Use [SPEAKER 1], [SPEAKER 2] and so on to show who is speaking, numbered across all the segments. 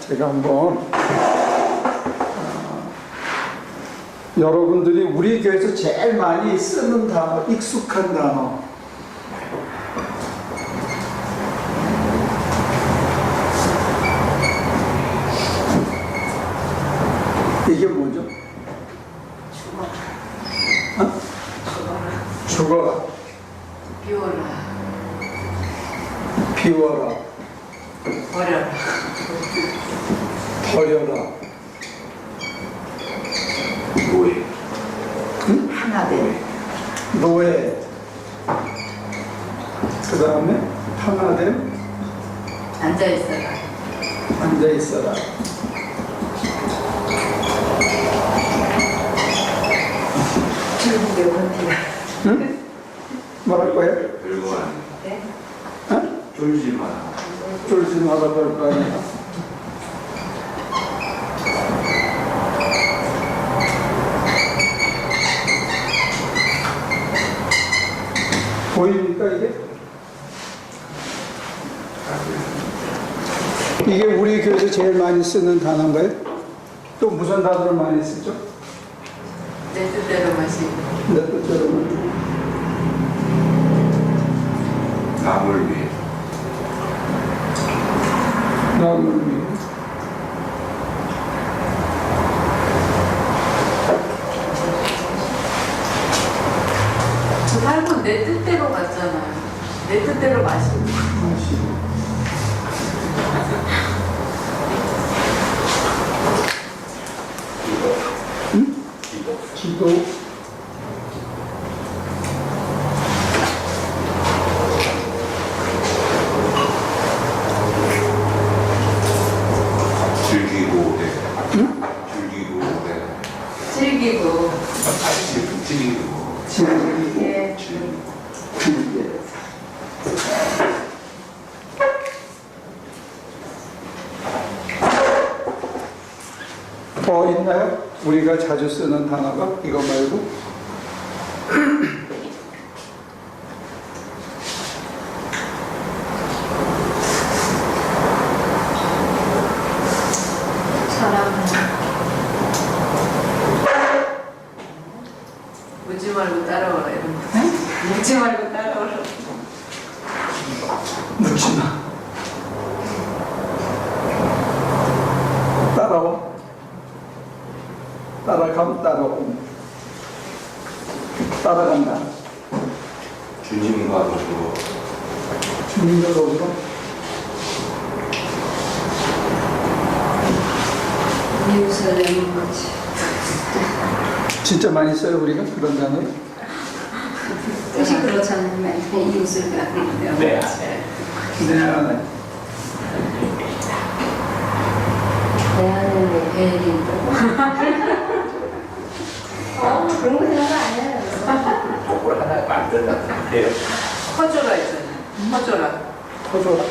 [SPEAKER 1] 제가 한번 여러분들이 우리 교회에서 제일 많이 쓰는 단어, 익숙한 단어, 이게 뭐죠? 죽어라.
[SPEAKER 2] 비워라.
[SPEAKER 1] 비워라.
[SPEAKER 2] 버려라.
[SPEAKER 1] 버려라.
[SPEAKER 3] 노예.
[SPEAKER 1] 응?
[SPEAKER 2] 하나됨.
[SPEAKER 1] 노예. 그 다음에 하나됨.
[SPEAKER 2] 앉아있어라.
[SPEAKER 1] 앉아있어라.
[SPEAKER 2] 중국의 원피가.
[SPEAKER 1] 응? 뭐랄 거예요?
[SPEAKER 3] 별거 아니야.
[SPEAKER 2] 네?
[SPEAKER 1] 어?
[SPEAKER 3] 쫄지 마.
[SPEAKER 1] 쫄지 마라 별거 아니야. 보입니까 이게? 이게 우리 교회에서 제일 많이 쓰는 단어인가요? 또 무슨 단어를 많이 쓰죠?
[SPEAKER 2] 내 뜻대로 마시고.
[SPEAKER 1] 내 뜻대로는
[SPEAKER 3] 남을 위해.
[SPEAKER 1] 남을 위해.
[SPEAKER 2] 삶은 내 뜻대로 갔잖아요. 내 뜻대로 마시고.
[SPEAKER 1] 마시고. 응? 기도.
[SPEAKER 3] 즐기고 해.
[SPEAKER 1] 응?
[SPEAKER 3] 즐기고 해.
[SPEAKER 2] 즐기고.
[SPEAKER 3] 즐기고.
[SPEAKER 1] 즐기고.
[SPEAKER 2] 예.
[SPEAKER 1] 즐기고. 더 있나요? 우리가 자주 쓰는 단어가 이거 말고?
[SPEAKER 2] 사랑은 묻지 말고 따라오라 이런 거. 묻지 말고 따라오라.
[SPEAKER 1] 묻지 마. 따라와. 따라감, 따라옴. 따라간다.
[SPEAKER 3] 주님과 더불어.
[SPEAKER 1] 주님과 더불어.
[SPEAKER 2] 예루살렘 같이.
[SPEAKER 1] 진짜 많이 써요, 우리가? 그런 단어?
[SPEAKER 4] 뜻이 그렇잖아요. 이웃을 가리며.
[SPEAKER 3] 네.
[SPEAKER 1] 네, 안에.
[SPEAKER 4] 내 안에 뭐 배를 있고. 그런 거 생각 안 해요.
[SPEAKER 3] 저걸 하나 만들었는데요.
[SPEAKER 2] 퍼줘라 있잖아요. 퍼줘라.
[SPEAKER 1] 터져라.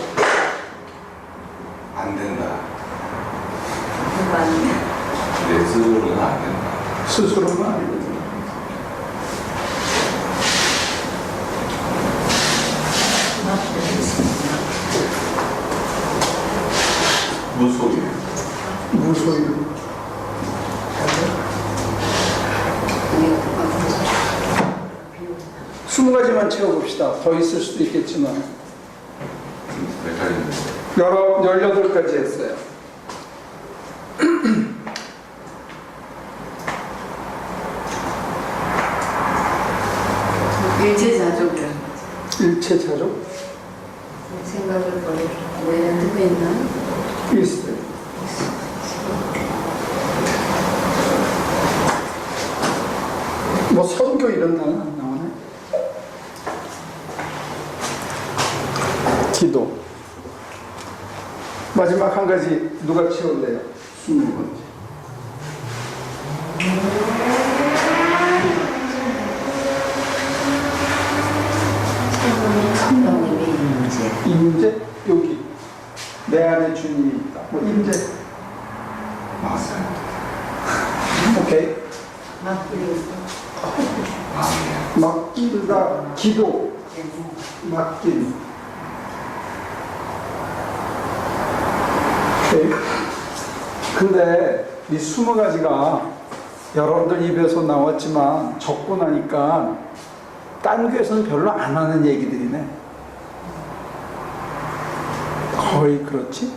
[SPEAKER 3] 안 된다.
[SPEAKER 4] 많이.
[SPEAKER 3] 내 스스로는 안 된다.
[SPEAKER 1] 스스로는 안 되죠.
[SPEAKER 3] 무속이.
[SPEAKER 1] 무소유. 20가지만 채워봅시다. 더 있을 수도 있겠지만.
[SPEAKER 3] 몇 가지인데.
[SPEAKER 1] 18가지 했어요.
[SPEAKER 2] 일제자족이라.
[SPEAKER 1] 일체자족?
[SPEAKER 4] 생각을 버리고. 왜 듣고 있나?
[SPEAKER 1] 있어요. 뭐 선교 이런 단어 안 나오네. 기도. 마지막 한 가지 누가 채울래요? 20번째.
[SPEAKER 4] 성령님의 임재.
[SPEAKER 1] 임재 여기 내 안에 주님이 있다. 뭐 임재.
[SPEAKER 3] 맞아요.
[SPEAKER 1] 오케이.
[SPEAKER 4] 맡기고.
[SPEAKER 3] 마음이야.
[SPEAKER 1] 맡기다. 기도. 맡긴. 오케이. 근데 이 20가지가 여러분들 입에서 나왔지만 적고 나니까 딴 교회에서는 별로 안 하는 얘기들이네. 거의 그렇지?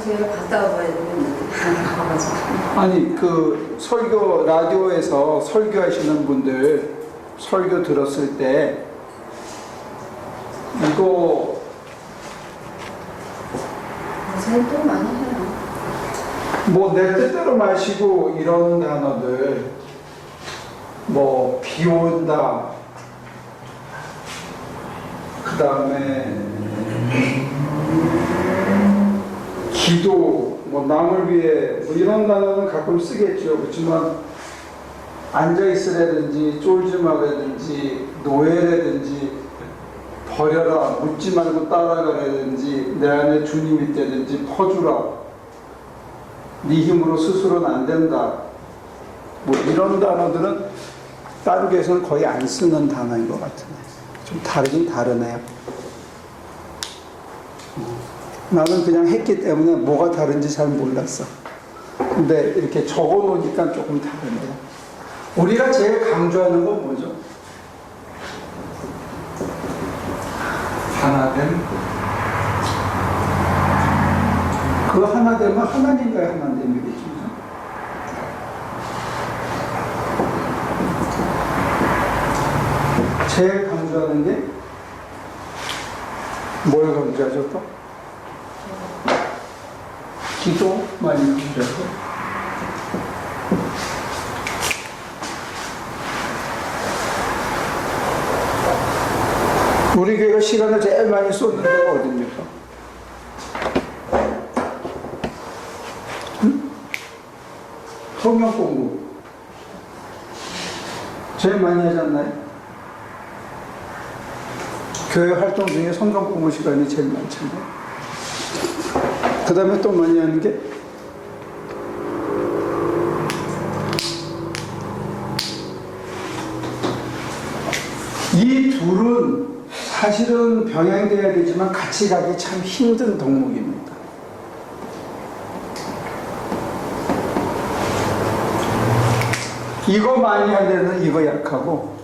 [SPEAKER 4] 제가 갔다 와봐야 되겠는데 안 가봐가지고.
[SPEAKER 1] 아니 그 설교 라디오에서 설교하시는 분들 설교 들었을 때 이거
[SPEAKER 4] 요새 또 많이 해요.
[SPEAKER 1] 뭐 내 뜻대로 마시고 이런 단어들 뭐 비 온다 그 다음에 기도 뭐 남을 위해 뭐 이런 단어는 가끔 쓰겠죠. 그렇지만 앉아있으라든지 쫄지 말라든지 노예라든지 버려라 묻지 말고 따라가라든지 내 안에 주님이 있다든지 퍼주라 네 힘으로 스스로는 안 된다 뭐 이런 단어들은 다른 교회에서는 거의 안 쓰는 단어인 것 같은데 좀 다르긴 다르네요. 나는 그냥 했기 때문에 뭐가 다른지 잘 몰랐어. 근데 이렇게 적어 놓으니까 조금 다르네요. 우리가 제일 강조하는 건 뭐죠?
[SPEAKER 3] 하나됨.
[SPEAKER 1] 그 하나 되면 하나님과의 하나됨이겠죠. 제일 강조하는 게 뭘 강조하죠 또? 기도 많이 강조하고 우리 교회가 시간을 제일 많이 쏟는 데가 어딥니까? 응? 성경 공부 제일 많이 하지 않나요? 교회 활동 중에 성경 공부 시간이 제일 많잖아요. 그 다음에 또 많이 하는 게 이 둘은 사실은 병행돼야 되지만 같이 가기 참 힘든 덕목입니다. 이거 많이 할 때는 이거 약하고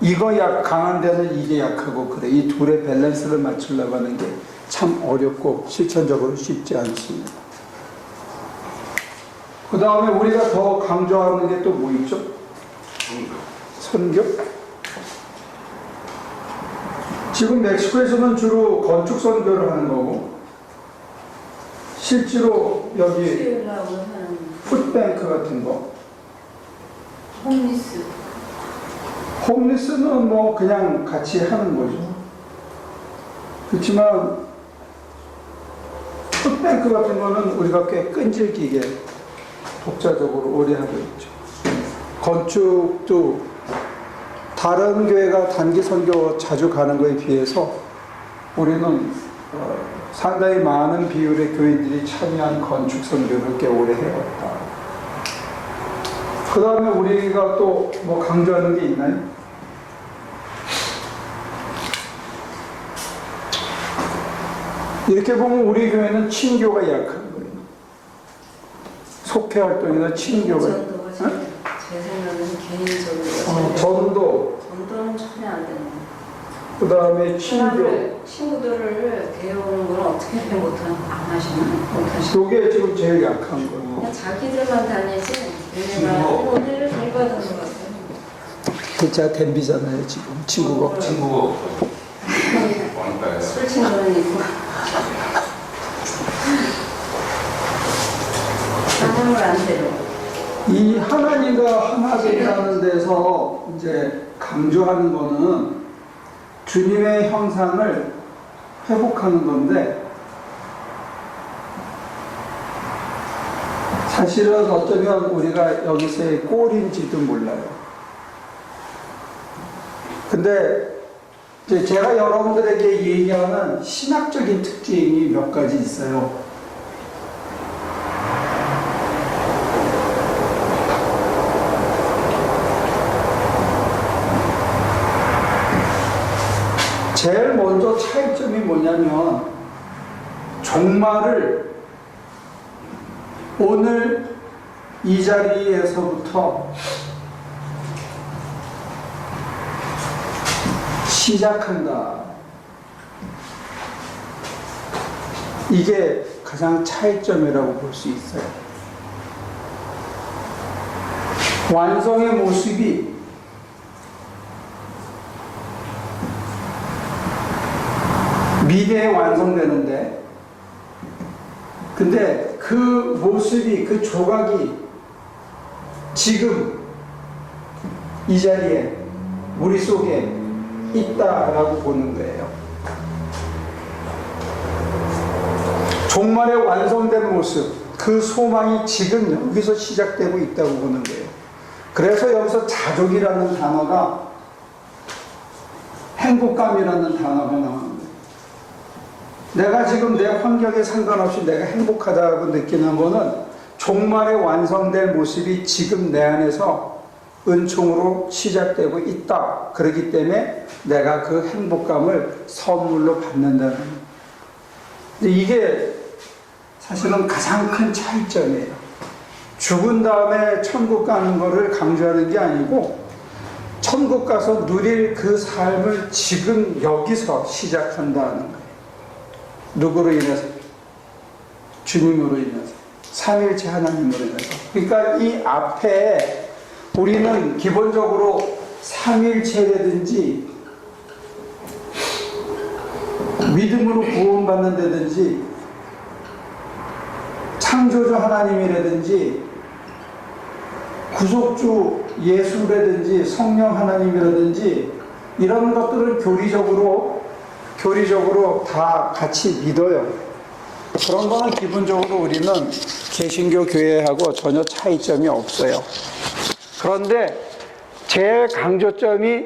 [SPEAKER 1] 이거 강한 데는 이게 약하고 그래. 이 둘의 밸런스를 맞추려고 하는 게 참 어렵고 실천적으로 쉽지 않습니다. 그 다음에 우리가 더 강조하는 게 또 뭐 있죠? 선교? 지금 멕시코에서는 주로 건축 선교를 하는 거고 실제로 여기
[SPEAKER 4] 수요일하고 하는
[SPEAKER 1] 풋뱅크 같은 거
[SPEAKER 4] 홈리스.
[SPEAKER 1] 홈리스는 뭐 그냥 같이 하는 거죠. 그렇지만 풋뱅크 같은 거는 우리가 꽤 끈질기게 독자적으로 오래 하고 있죠. 건축도 다른 교회가 단기 선교 자주 가는 거에 비해서 우리는 상당히 많은 비율의 교인들이 참여한 건축 선교를 꽤 오래 해왔다. 그 다음에 우리가 또 뭐 강조하는 게 있나요? 이렇게 보면 우리 교회는 친교가 약한 거예요. 속회 활동이나 친교가.
[SPEAKER 4] 전도가 제 생각은 개인적으로.
[SPEAKER 1] 전도는
[SPEAKER 4] 전혀 안 되는.
[SPEAKER 1] 그 다음에 친교.
[SPEAKER 4] 친구들을 데려오는 건 어떻게 안 하시나? 못하시나?
[SPEAKER 1] 이게 지금 제일 약한 거예요.
[SPEAKER 4] 그냥 자기들만 다니지. 얘네가 오늘을 덜 받은 것 같아요.
[SPEAKER 1] 제가 댐비잖아요 지금 친구가 없죠.
[SPEAKER 3] 친구 왕따예요.
[SPEAKER 4] 술 친구는 있고. 사람을 안 데려.
[SPEAKER 1] 이 하나님과 하나 되라는 데서 이제 강조하는 거는 주님의 형상을 회복하는 건데 사실은 어쩌면 우리가 여기서의 꼴인지도 몰라요. 근데 이제 제가 여러분들에게 얘기하는 신학적인 특징이 몇 가지 있어요. 제일 먼저 차이점이 뭐냐면 종말을 오늘 이 자리에서부터 시작한다. 이게 가장 차이점이라고 볼 수 있어요. 완성의 모습이 미래에 완성되는데, 근데 그 모습이, 그 조각이 지금 이 자리에 우리 속에 있다라고 보는 거예요. 종말의 완성된 모습, 그 소망이 지금 여기서 시작되고 있다고 보는 거예요. 그래서 여기서 자족이라는 단어가, 행복감이라는 단어가 나오는 거예요. 내가 지금 내 환경에 상관없이 내가 행복하다고 느끼는 거는 종말의 완성될 모습이 지금 내 안에서 은총으로 시작되고 있다. 그렇기 때문에 내가 그 행복감을 선물로 받는다는 거예요. 이게 사실은 가장 큰 차이점이에요. 죽은 다음에 천국 가는 거를 강조하는 게 아니고, 천국 가서 누릴 그 삶을 지금 여기서 시작한다는 거예요. 누구로 인해서? 주님으로 인해서. 삼일체 하나님으로 인해서. 그러니까 이 앞에 우리는 기본적으로 삼일체라든지 믿음으로 구원받는다든지 창조주 하나님이라든지 구속주 예수라든지 성령 하나님이라든지 이런 것들을 교리적으로 다 같이 믿어요. 그런 거는 기본적으로 우리는 개신교 교회하고 전혀 차이점이 없어요. 그런데 제일 강조점이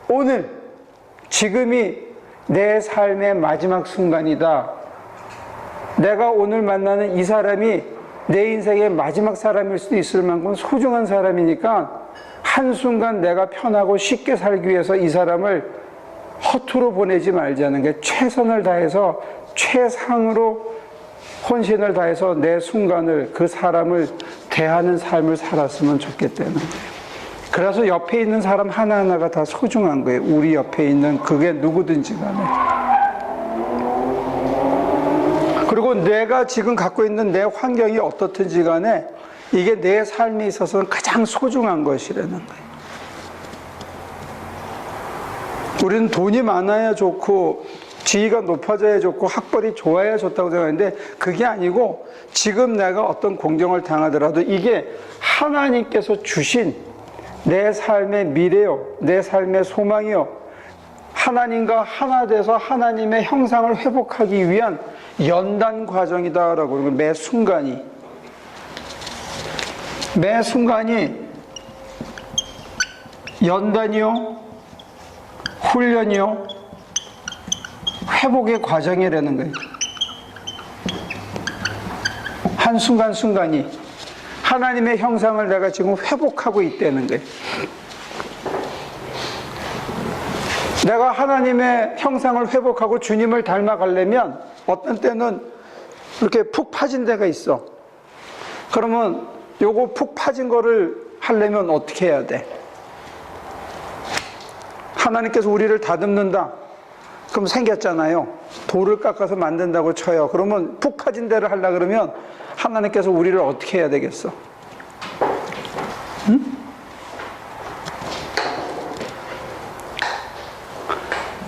[SPEAKER 1] 오늘, 지금이 내 삶의 마지막 순간이다. 내가 오늘 만나는 이 사람이 내 인생의 마지막 사람일 수도 있을 만큼 소중한 사람이니까 한순간 내가 편하고 쉽게 살기 위해서 이 사람을 허투루 보내지 말자는 게, 최선을 다해서 최상으로 혼신을 다해서 내 순간을, 그 사람을 대하는 삶을 살았으면 좋겠다는 거예요. 그래서 옆에 있는 사람 하나하나가 다 소중한 거예요. 우리 옆에 있는 그게 누구든지 간에. 그리고 내가 지금 갖고 있는 내 환경이 어떻든지 간에 이게 내 삶에 있어서는 가장 소중한 것이라는 거예요. 우리는 돈이 많아야 좋고 지위가 높아져야 좋고 학벌이 좋아야 좋다고 생각하는데, 그게 아니고 지금 내가 어떤 공경을 당하더라도 이게 하나님께서 주신 내 삶의 미래요, 내 삶의 소망이요, 하나님과 하나 돼서 하나님의 형상을 회복하기 위한 연단 과정이다라고. 매 순간이 연단이요, 훈련이요, 회복의 과정이라는 거예요. 한순간순간이 하나님의 형상을 내가 지금 회복하고 있다는 거예요. 내가 하나님의 형상을 회복하고 주님을 닮아가려면 어떤 때는 이렇게 푹 파진 데가 있어. 그러면 요거 푹 파진 거를 하려면 어떻게 해야 돼? 하나님께서 우리를 다듬는다. 그럼 생겼잖아요. 돌을 깎아서 만든다고 쳐요. 그러면 푹 파진 데를 하려고 그러면 하나님께서 우리를 어떻게 해야 되겠어? 응?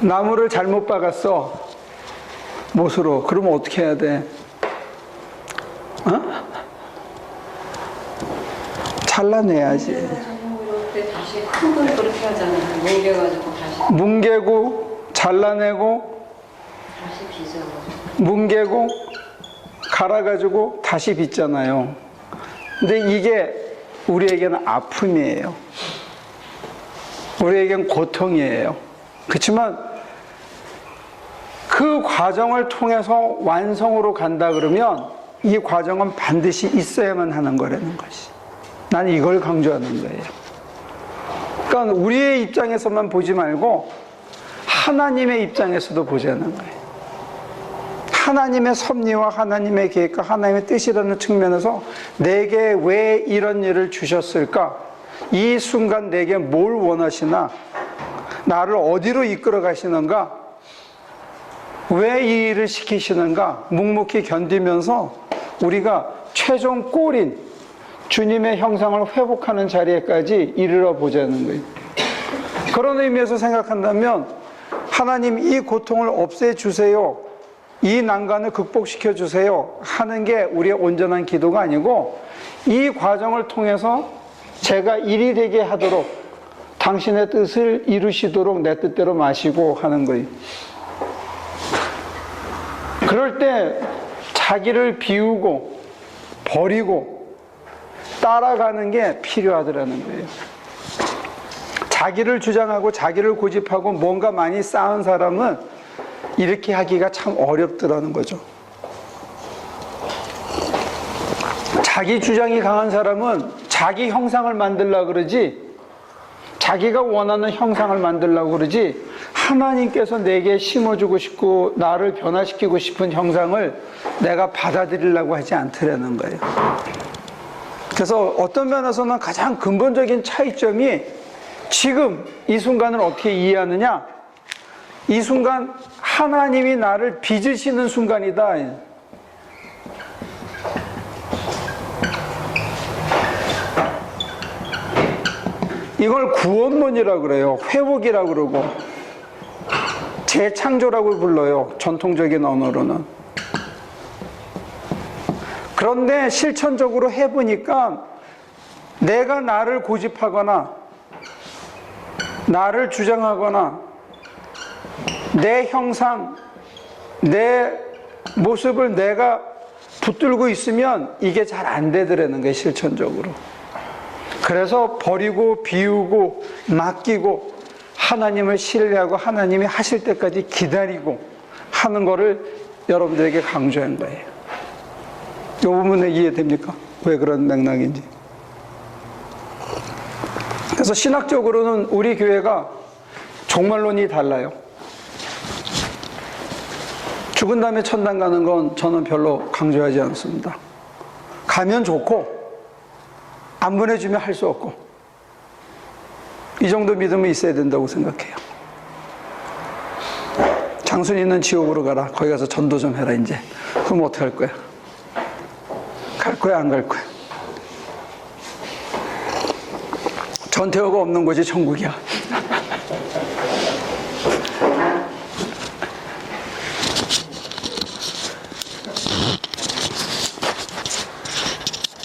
[SPEAKER 1] 나무를 잘못 박았어. 못으로. 그러면 어떻게 해야 돼? 어? 잘라내야지.
[SPEAKER 4] 이럴 때 다시 큰 걸 그렇게 하잖아요. 뭉개가지고 다시.
[SPEAKER 1] 뭉개고, 잘라내고,
[SPEAKER 4] 다시 빚어가지고.
[SPEAKER 1] 뭉개고, 갈아가지고 다시 빚잖아요. 근데 이게 우리에게는 아픔이에요. 우리에겐 고통이에요. 그렇지만 그 과정을 통해서 완성으로 간다 그러면 이 과정은 반드시 있어야만 하는 거라는 것이. 나는 이걸 강조하는 거예요. 그러니까 우리의 입장에서만 보지 말고 하나님의 입장에서도 보자는 거예요. 하나님의 섭리와 하나님의 계획과 하나님의 뜻이라는 측면에서 내게 왜 이런 일을 주셨을까? 이 순간 내게 뭘 원하시나? 나를 어디로 이끌어 가시는가? 왜 이 일을 시키시는가? 묵묵히 견디면서 우리가 최종 골인 주님의 형상을 회복하는 자리에까지 이르러 보자는 거예요. 그런 의미에서 생각한다면 하나님 이 고통을 없애주세요, 이 난관을 극복시켜 주세요 하는 게 우리의 온전한 기도가 아니고, 이 과정을 통해서 제가 일이 되게 하도록 당신의 뜻을 이루시도록 내 뜻대로 마시고 하는 거예요. 그럴 때 자기를 비우고 버리고 따라가는 게 필요하더라는 거예요. 자기를 주장하고 자기를 고집하고 뭔가 많이 쌓은 사람은 이렇게 하기가 참 어렵더라는 거죠. 자기 주장이 강한 사람은 자기 형상을 만들려고 그러지, 자기가 원하는 형상을 만들려고 그러지, 하나님께서 내게 심어주고 싶고 나를 변화시키고 싶은 형상을 내가 받아들이려고 하지 않더라는 거예요. 그래서 어떤 면에서는 가장 근본적인 차이점이 지금 이 순간을 어떻게 이해하느냐, 이 순간 하나님이 나를 빚으시는 순간이다. 이걸 구원론이라고 그래요. 회복이라고 그러고 재창조라고 불러요, 전통적인 언어로는. 그런데 실천적으로 해보니까 내가 나를 고집하거나 나를 주장하거나 내 형상, 내 모습을 내가 붙들고 있으면 이게 잘 안 되더라는 거예요, 실천적으로. 그래서 버리고 비우고 맡기고 하나님을 신뢰하고 하나님이 하실 때까지 기다리고 하는 거를 여러분들에게 강조한 거예요. 이 부분에 이해됩니까? 왜 그런 맥락인지. 그래서 신학적으로는 우리 교회가 종말론이 달라요. 죽은 다음에 천당 가는 건 저는 별로 강조하지 않습니다. 가면 좋고 안 보내주면 할 수 없고, 이 정도 믿음이 있어야 된다고 생각해요. 장순이는 지옥으로 가라, 거기 가서 전도 좀 해라 이제. 그럼 어떻게 할 거야? 갈 거야, 안 갈 거야? 전태호가 없는 곳이 천국이야.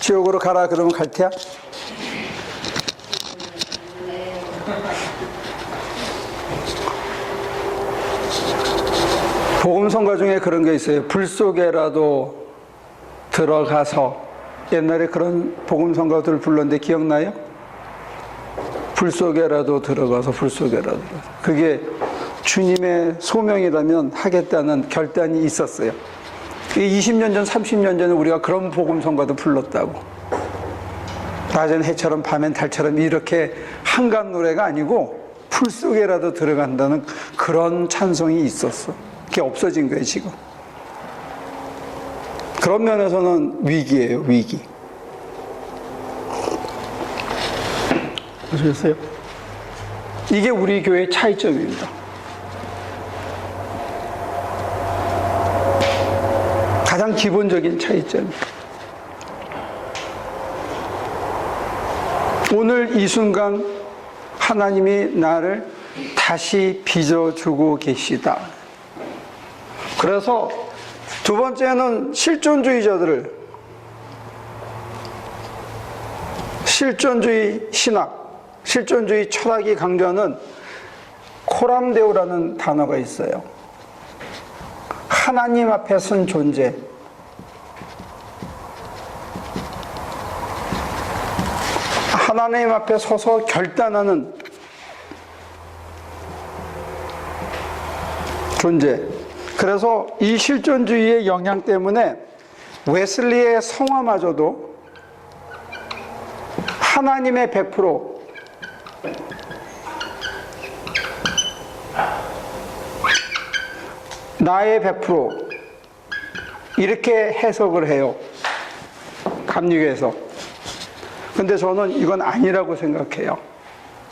[SPEAKER 1] 지옥으로 가라 그러면 갈 테야? 복음성가 중에 그런 게 있어요. 불 속에라도 들어가서. 옛날에 그런 복음성가들을 불렀는데 기억나요? 불 속에라도 들어가서, 불 속에라도. 그게 주님의 소명이라면 하겠다는 결단이 있었어요. 20년 전, 30년 전에 우리가 그런 복음성가도 불렀다고. 낮엔 해처럼 밤엔 달처럼 이렇게 한간 노래가 아니고 풀 속에라도 들어간다는 그런 찬송이 있었어. 그게 없어진 거예요, 지금. 그런 면에서는 위기예요, 위기. 아시겠어요? 이게 우리 교회의 차이점입니다. 가장 기본적인 차이점입니다. 오늘 이 순간 하나님이 나를 다시 빚어주고 계시다. 그래서 두 번째는 실존주의자들을, 실존주의 신학, 실존주의 철학이 강조하는 코람데오라는 단어가 있어요. 하나님 앞에 선 존재. 하나님 앞에 서서 결단하는 존재. 그래서 이 실존주의의 영향 때문에 웨슬리의 성화마저도 하나님의 100%, 나의 100%, 이렇게 해석을 해요. 감리교에서. 근데 저는 이건 아니라고 생각해요.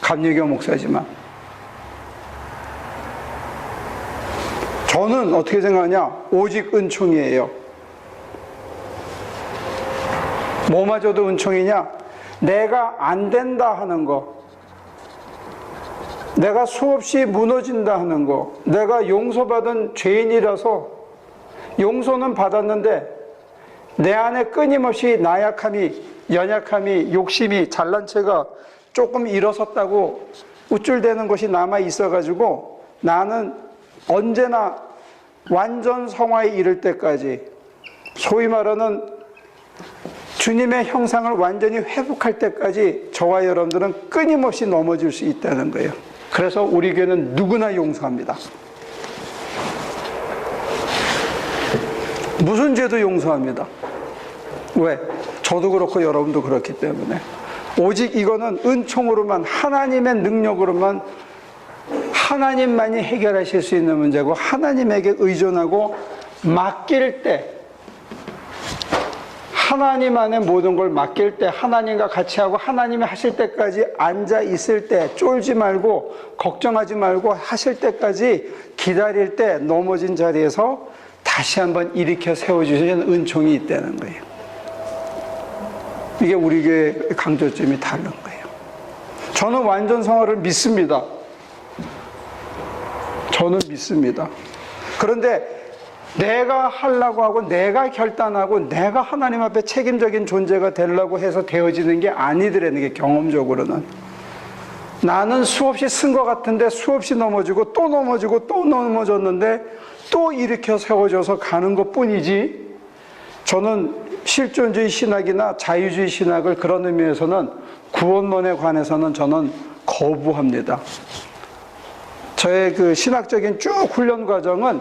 [SPEAKER 1] 감리교 목사지만. 저는 어떻게 생각하냐? 오직 은총이에요. 뭐마저도 은총이냐? 내가 안 된다 하는 거, 내가 수없이 무너진다 하는 거, 내가 용서받은 죄인이라서 용서는 받았는데 내 안에 끊임없이 나약함이, 연약함이, 욕심이, 잘난 체가 조금 일어섰다고 우쭐대는 것이 남아 있어가지고 나는 언제나 완전 성화에 이를 때까지, 소위 말하는 주님의 형상을 완전히 회복할 때까지 저와 여러분들은 끊임없이 넘어질 수 있다는 거예요. 그래서 우리 교회는 누구나 용서합니다. 무슨 죄도 용서합니다. 왜? 저도 그렇고 여러분도 그렇기 때문에. 오직 이거는 은총으로만, 하나님의 능력으로만, 하나님만이 해결하실 수 있는 문제고, 하나님에게 의존하고 맡길 때, 하나님 안에 모든 걸 맡길 때, 하나님과 같이 하고 하나님이 하실 때까지 앉아 있을 때, 쫄지 말고 걱정하지 말고 하실 때까지 기다릴 때 넘어진 자리에서 다시 한번 일으켜 세워주시는 은총이 있다는 거예요. 이게 우리 교회의 강조점이 다른 거예요. 저는 완전 성화를 믿습니다. 저는 믿습니다. 그런데 내가 하려고 하고 내가 결단하고 내가 하나님 앞에 책임적인 존재가 되려고 해서 되어지는 게 아니더라는 게, 경험적으로는. 나는 수없이 쓴 것 같은데 수없이 넘어지고 또 넘어지고 또 넘어졌는데 또 일으켜 세워져서 가는 것 뿐이지, 저는 실존주의 신학이나 자유주의 신학을 그런 의미에서는, 구원론에 관해서는 저는 거부합니다. 저의 그 신학적인 쭉 훈련 과정은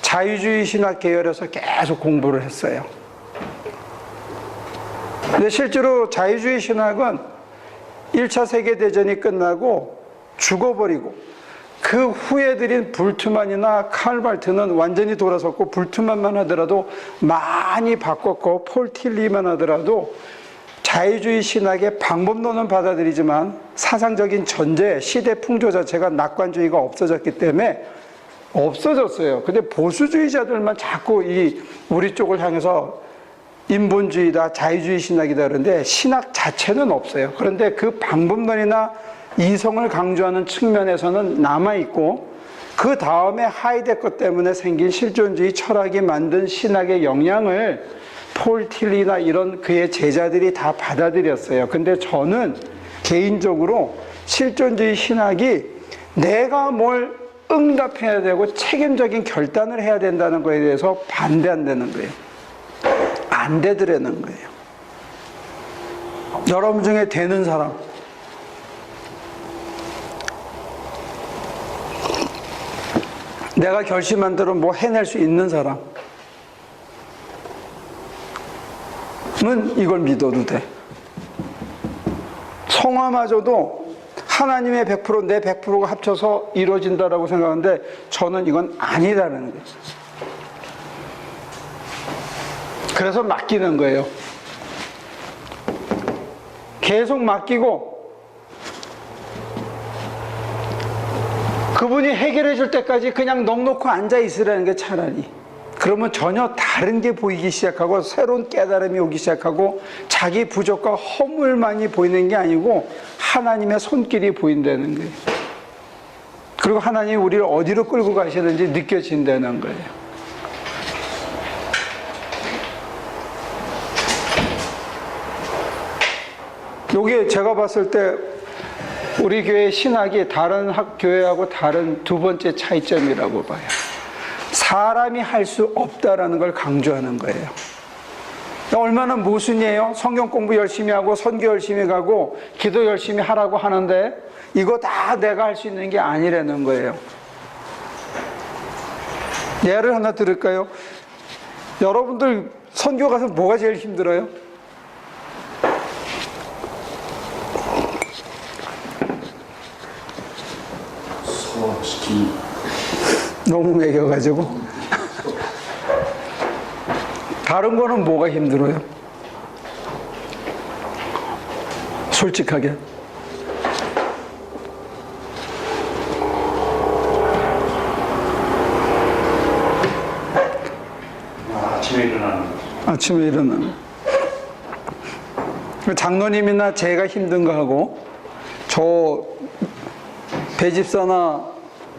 [SPEAKER 1] 자유주의 신학 계열에서 계속 공부를 했어요. 근데 실제로 자유주의 신학은 1차 세계대전이 끝나고 죽어버리고 그 후에 들인 불트만이나 칼발트는 완전히 돌아섰고, 불트만만 하더라도 많이 바꿨고, 폴 틸리만 하더라도 자유주의 신학의 방법론은 받아들이지만 사상적인 전제, 시대 풍조 자체가 낙관주의가 없어졌기 때문에 없어졌어요. 근데 보수주의자들만 자꾸 우리 쪽을 향해서 인본주의다, 자유주의 신학이다 그러는데 신학 자체는 없어요. 그런데 그 방법론이나 이성을 강조하는 측면에서는 남아있고, 그 다음에 하이데거 때문에 생긴 실존주의 철학이 만든 신학의 영향을 폴 틸리나 이런 그의 제자들이 다 받아들였어요. 근데 저는 개인적으로 실존주의 신학이 내가 뭘 응답해야 되고 책임적인 결단을 해야 된다는 거에 대해서 반대한다는 거예요. 안 되더라는 거예요. 여러분 중에 되는 사람, 내가 결심한 대로 뭐 해낼 수 있는 사람은 이걸 믿어도 돼. 성화마저도 하나님의 100%, 내 100%가 합쳐서 이루어진다라고 생각하는데 저는 이건 아니라는 거예요. 그래서 맡기는 거예요. 계속 맡기고 그분이 해결해 줄 때까지 그냥 넋놓고 앉아 있으라는 게 차라리. 그러면 전혀 다른 게 보이기 시작하고 새로운 깨달음이 오기 시작하고 자기 부족과 허물만이 보이는 게 아니고 하나님의 손길이 보인다는 거예요. 그리고 하나님이 우리를 어디로 끌고 가시는지 느껴진다는 거예요. 요게 제가 봤을 때 우리 교회 신학이 다른 교회하고 다른 두 번째 차이점이라고 봐요. 사람이 할 수 없다라는 걸 강조하는 거예요. 얼마나 모순이에요. 성경 공부 열심히 하고 선교 열심히 가고 기도 열심히 하라고 하는데 이거 다 내가 할 수 있는 게 아니라는 거예요. 예를 하나 들을까요? 여러분들 선교 가서 뭐가 제일 힘들어요?
[SPEAKER 3] 소화시키.
[SPEAKER 1] 너무 매겨가지고 다른 거는 뭐가 힘들어요? 솔직하게.
[SPEAKER 3] 아침에 일어나는 거죠.
[SPEAKER 1] 아침에 일어나는. 장로님이나 제가 힘든 거 하고 저 배집사나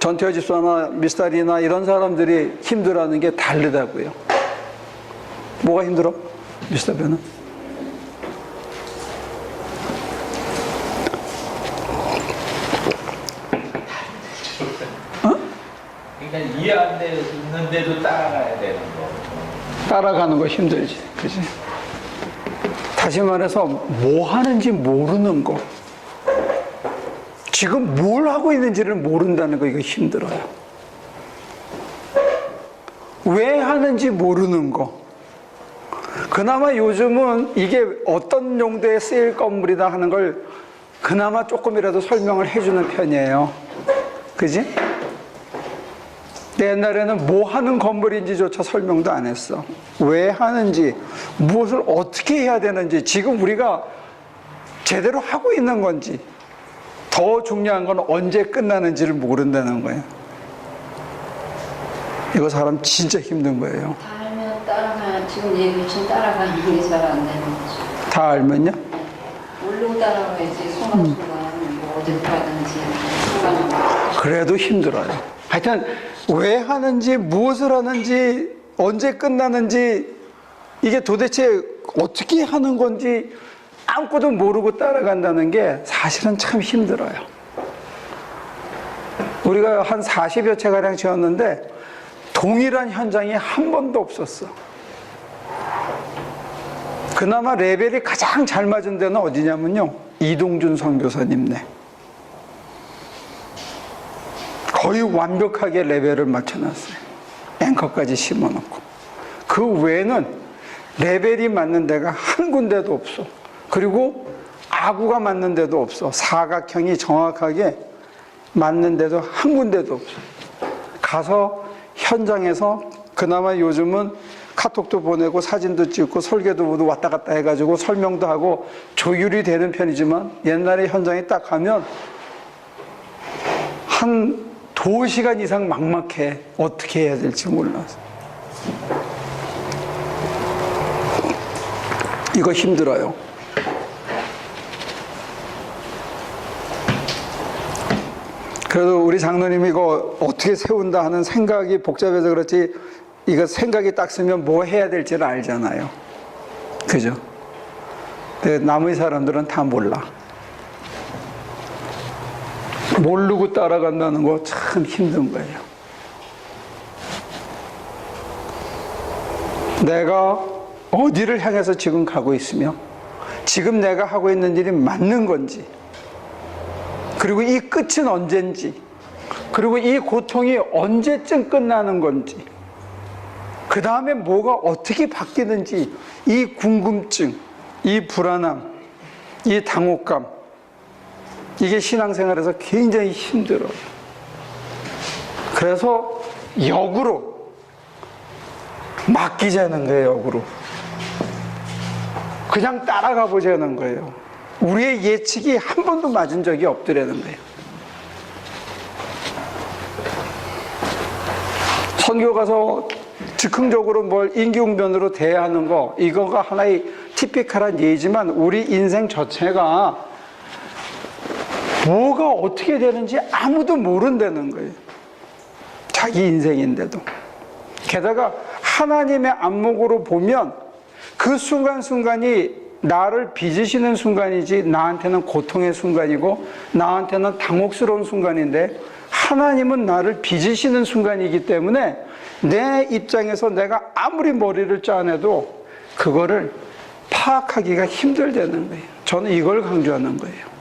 [SPEAKER 1] 전태호 집사나 미스터리나 이런 사람들이 힘들어하는 게 다르다고요. 뭐가 힘들어? 미스터 변은?
[SPEAKER 5] 그러니까 이해 안 되는데도 따라가야 되는 거.
[SPEAKER 1] 따라가는 거 힘들지, 그지? 다시 말해서 뭐 하는지 모르는 거. 지금 뭘 하고 있는지를 모른다는 거, 이거 힘들어요. 왜 하는지 모르는 거. 그나마 요즘은 이게 어떤 용도에 쓰일 건물이다 하는 걸 그나마 조금이라도 설명을 해주는 편이에요. 그지? 옛날에는 뭐 하는 건물인지조차 설명도 안 했어. 왜 하는지, 무엇을 어떻게 해야 되는지, 지금 우리가 제대로 하고 있는 건지, 더 중요한 건 언제 끝나는지를 모른다는 거예요. 이거 사람 진짜 힘든 거예요.
[SPEAKER 4] 다 알면 따라가, 지금 얘기해 준 따라가는 게 잘 안 되는 거죠.
[SPEAKER 1] 다 알면요?
[SPEAKER 4] 모르고 따라가야지. 순간순간 뭐 어딜 가든지 순간순간.
[SPEAKER 1] 그래도 힘들어요. 하여튼 왜 하는지, 무엇을 하는지, 언제 끝나는지, 이게 도대체 어떻게 하는 건지 아무것도 모르고 따라간다는 게 사실은 참 힘들어요. 우리가 한 40여 채가량 지었는데 동일한 현장이 한 번도 없었어. 그나마 레벨이 가장 잘 맞은 데는 어디냐면요, 이동준 선교사님네. 거의 완벽하게 레벨을 맞춰놨어요. 앵커까지 심어놓고. 그 외에는 레벨이 맞는 데가 한 군데도 없어. 그리고 아구가 맞는 데도 없어. 사각형이 정확하게 맞는 데도 한 군데도 없어. 가서 현장에서 그나마 요즘은 카톡도 보내고 사진도 찍고 설계도 모두 왔다 갔다 해가지고 설명도 하고 조율이 되는 편이지만, 옛날에 현장에 딱 가면 한 2시간 이상 막막해. 어떻게 해야 될지 몰라서. 이거 힘들어요. 그래도 우리 장로님이 이거 어떻게 세운다 하는 생각이 복잡해서 그렇지, 이거 생각이 딱 쓰면 뭐 해야 될지를 알잖아요. 그죠? 근데 남의 사람들은 다 몰라. 모르고 따라간다는 거 참 힘든 거예요. 내가 어디를 향해서 지금 가고 있으며, 지금 내가 하고 있는 일이 맞는 건지, 그리고 이 끝은 언젠지, 그리고 이 고통이 언제쯤 끝나는 건지, 그 다음에 뭐가 어떻게 바뀌는지, 이 궁금증, 이 불안함, 이 당혹감, 이게 신앙생활에서 굉장히 힘들어요. 그래서 역으로 맡기자는 거예요. 역으로 그냥 따라가 보자는 거예요. 우리의 예측이 한 번도 맞은 적이 없더라는 거예요. 선교 가서 즉흥적으로 뭘 임기응변으로 대하는 거, 이거가 하나의 티피컬한 예지만 우리 인생 자체가 뭐가 어떻게 되는지 아무도 모른다는 거예요. 자기 인생인데도. 게다가 하나님의 안목으로 보면 그 순간순간이 나를 빚으시는 순간이지, 나한테는 고통의 순간이고 나한테는 당혹스러운 순간인데, 하나님은 나를 빚으시는 순간이기 때문에 내 입장에서 내가 아무리 머리를 짜내도 그거를 파악하기가 힘들다는 거예요. 저는 이걸 강조하는 거예요.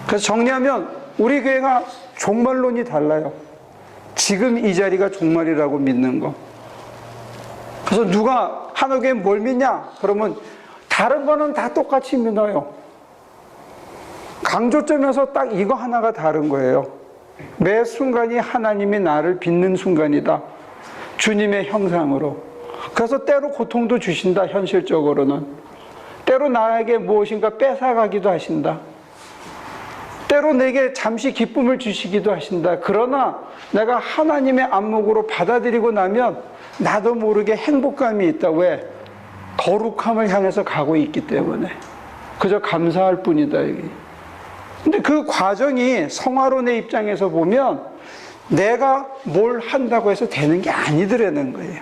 [SPEAKER 1] 그래서 정리하면 우리 교회가 종말론이 달라요. 지금 이 자리가 종말이라고 믿는 거. 그래서 누가 한옥에 뭘 믿냐? 그러면 다른 거는 다 똑같이 믿어요. 강조점에서 딱 이거 하나가 다른 거예요. 매 순간이 하나님이 나를 빚는 순간이다. 주님의 형상으로. 그래서 때로 고통도 주신다, 현실적으로는. 때로 나에게 무엇인가 뺏어가기도 하신다. 때로 내게 잠시 기쁨을 주시기도 하신다. 그러나 내가 하나님의 안목으로 받아들이고 나면 나도 모르게 행복감이 있다. 왜? 거룩함을 향해서 가고 있기 때문에. 그저 감사할 뿐이다, 이게. 근데 그 과정이 성화론의 입장에서 보면 내가 뭘 한다고 해서 되는 게 아니더라는 거예요.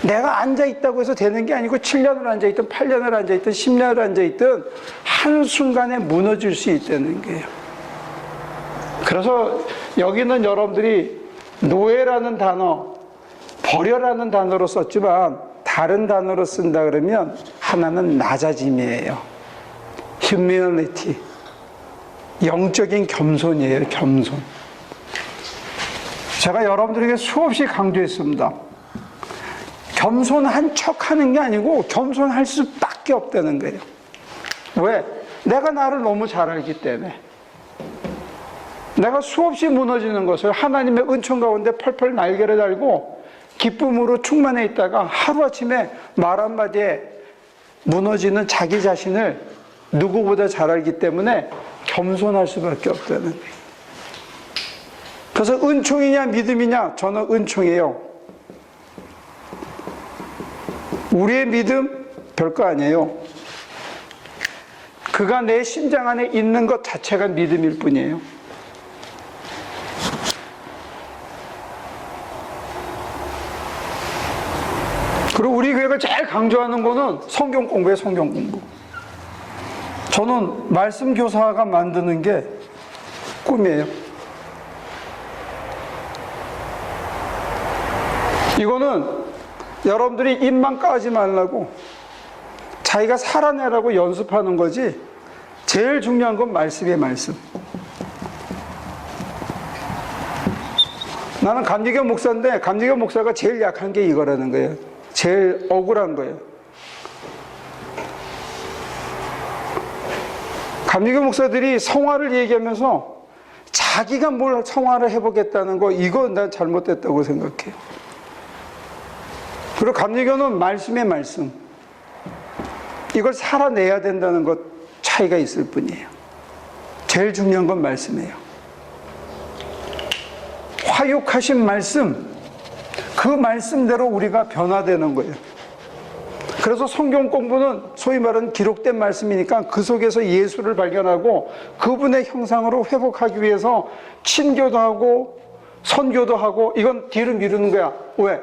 [SPEAKER 1] 내가 앉아있다고 해서 되는 게 아니고 7년을 앉아있든 8년을 앉아있든 10년을 앉아있든 한순간에 무너질 수 있다는 거예요. 그래서 여기는 여러분들이 노예라는 단어, 버려라는 단어로 썼지만 다른 단어로 쓴다 그러면 하나는 낮아짐이에요. humility. 영적인 겸손이에요, 겸손. 제가 여러분들에게 수없이 강조했습니다. 겸손한 척 하는 게 아니고 겸손할 수밖에 없다는 거예요. 왜? 내가 나를 너무 잘 알기 때문에. 내가 수없이 무너지는 것을 하나님의 은총 가운데 펄펄 날개를 달고 기쁨으로 충만해 있다가 하루아침에 말 한마디에 무너지는 자기 자신을 누구보다 잘 알기 때문에 겸손할 수밖에 없다는 거예요. 그래서 은총이냐 믿음이냐? 저는 은총이에요. 우리의 믿음 별거 아니에요. 그가 내 심장 안에 있는 것 자체가 믿음일 뿐이에요. 그리고 우리 교회가 제일 강조하는 거는 성경 공부예요, 성경 공부. 저는 말씀 교사가 만드는 게 꿈이에요. 이거는 여러분들이 입만 까지 말라고 자기가 살아내라고 연습하는 거지, 제일 중요한 건 말씀이에요, 말씀. 나는 감리교 목사인데 감리교 목사가 제일 약한 게 이거라는 거예요. 제일 억울한 거예요. 감리교 목사들이 성화를 얘기하면서 자기가 뭘 성화를 해보겠다는 거, 이거 난 잘못됐다고 생각해요. 그리고 감리교는 말씀의 말씀, 이걸 살아내야 된다는 것 차이가 있을 뿐이에요. 제일 중요한 건 말씀이에요. 화육하신 말씀, 그 말씀대로 우리가 변화되는 거예요. 그래서 성경 공부는 소위 말하는 기록된 말씀이니까 그 속에서 예수를 발견하고 그분의 형상으로 회복하기 위해서 친교도 하고 선교도 하고, 이건 뒤로 미루는 거야. 왜?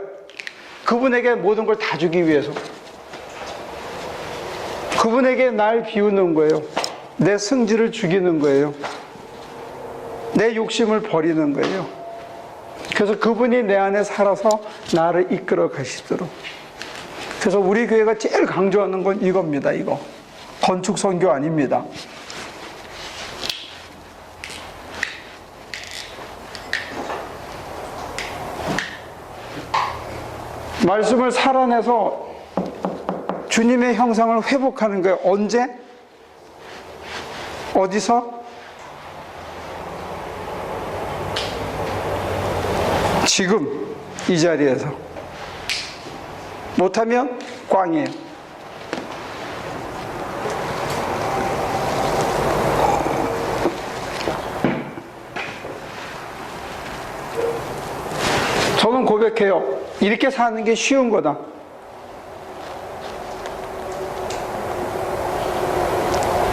[SPEAKER 1] 그분에게 모든 걸 다 주기 위해서. 그분에게 날 비우는 거예요. 내 승질을 죽이는 거예요. 내 욕심을 버리는 거예요. 그래서 그분이 내 안에 살아서 나를 이끌어 가시도록. 그래서 우리 교회가 제일 강조하는 건 이겁니다, 이거. 건축 선교 아닙니다. 말씀을 살아내서 주님의 형상을 회복하는 거예요. 언제? 어디서? 지금 이 자리에서. 못하면 꽝이에요. 저는 고백해요. 이렇게 사는 게 쉬운 거다.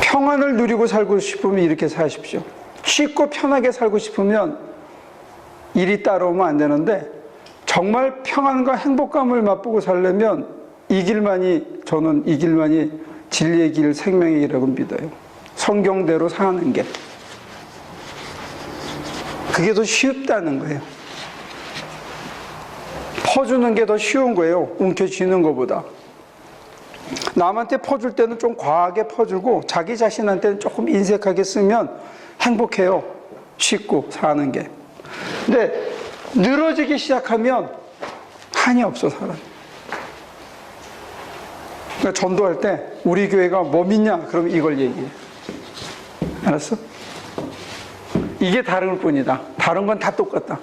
[SPEAKER 1] 평안을 누리고 살고 싶으면 이렇게 사십시오. 쉽고 편하게 살고 싶으면 일이 따라오면 안 되는데, 정말 평안과 행복감을 맛보고 살려면 저는 이 길만이 진리의 길, 생명의 길이라고 믿어요. 성경대로 사는 게. 그게 더 쉽다는 거예요. 퍼주는 게 더 쉬운 거예요, 움켜쥐는 것보다. 남한테 퍼줄 때는 좀 과하게 퍼주고 자기 자신한테는 조금 인색하게 쓰면 행복해요. 쉽고 사는 게. 근데 늘어지기 시작하면 한이 없어, 사람. 그러니까 전도할 때 우리 교회가 뭐 믿냐? 그러면 이걸 얘기해. 알았어? 이게 다른 뿐이다. 다른 건 다 똑같다.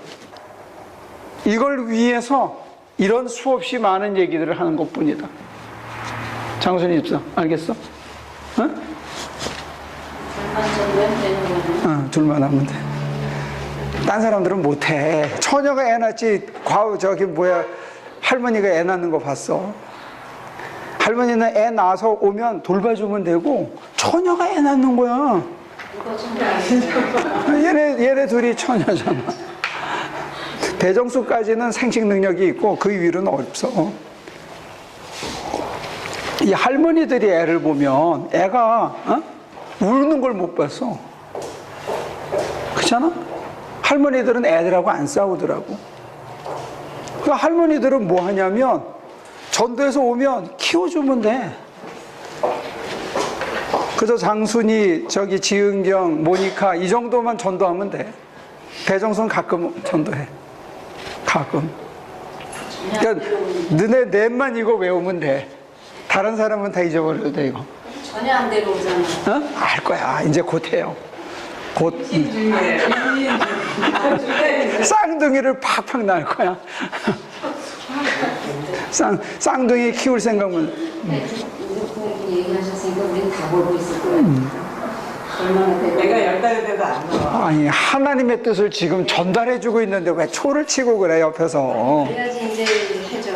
[SPEAKER 1] 이걸 위해서 이런 수없이 많은 얘기들을 하는 것뿐이다. 장순이 입사 알겠어? 응?
[SPEAKER 4] 둘만 전도하면 되는 거네.
[SPEAKER 1] 둘만 하면 돼. 딴 사람들은 못해. 처녀가 애 낳지, 할머니가 애 낳는 거 봤어. 할머니는 애 낳아서 오면 돌봐주면 되고, 처녀가 애 낳는 거야.
[SPEAKER 4] 누가 전도하는
[SPEAKER 1] 얘네 둘이 처녀잖아. 배정수까지는 생식 능력이 있고, 그 위로는 없어. 이 할머니들이 애를 보면, 애가, 우는 걸 못 봤어. 그렇잖아? 할머니들은 애들하고 안 싸우더라고. 그 할머니들은 뭐 하냐면 전도에서 오면 키워주면 돼. 그저 장순이, 지은경, 모니카 이 정도만 전도하면 돼. 배정수는 가끔 전도해. 가끔. 그러니까 너네 넷만 이거 외우면 돼. 다른 사람은 다 잊어버려도 돼 이거.
[SPEAKER 4] 전혀 안 데려오잖아.
[SPEAKER 1] 알 거야. 이제 곧 해요. 곧 쌍둥이를 팍팍 낳을 거야. 쌍둥이 키울 생각은.
[SPEAKER 4] 이렇게 얘기하셨으니까 우리는 다 모르고 있을 거예요. 얼마나 되고.
[SPEAKER 2] 내가 10달이 돼도 안 나와.
[SPEAKER 1] 아니 하나님의 뜻을 지금 전달해주고 있는데 왜 초를 치고 그래 옆에서.
[SPEAKER 4] 그래야지 이제 해줘.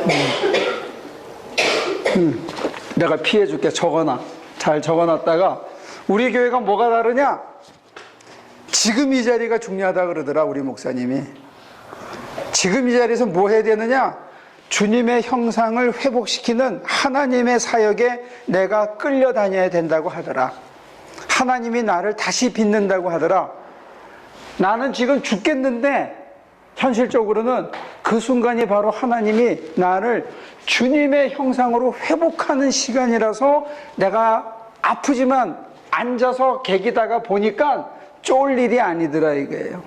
[SPEAKER 1] 내가 피해줄게. 적어놔. 잘 적어놨다가 우리 교회가 뭐가 다르냐? 지금 이 자리가 중요하다 그러더라 우리 목사님이. 지금 이 자리에서 뭐 해야 되느냐? 주님의 형상을 회복시키는 하나님의 사역에 내가 끌려다녀야 된다고 하더라. 하나님이 나를 다시 빚는다고 하더라. 나는 지금 죽겠는데 현실적으로는 그 순간이 바로 하나님이 나를 주님의 형상으로 회복하는 시간이라서 내가 아프지만 앉아서 개기다가 보니까 쫄 일이 아니더라 이거예요.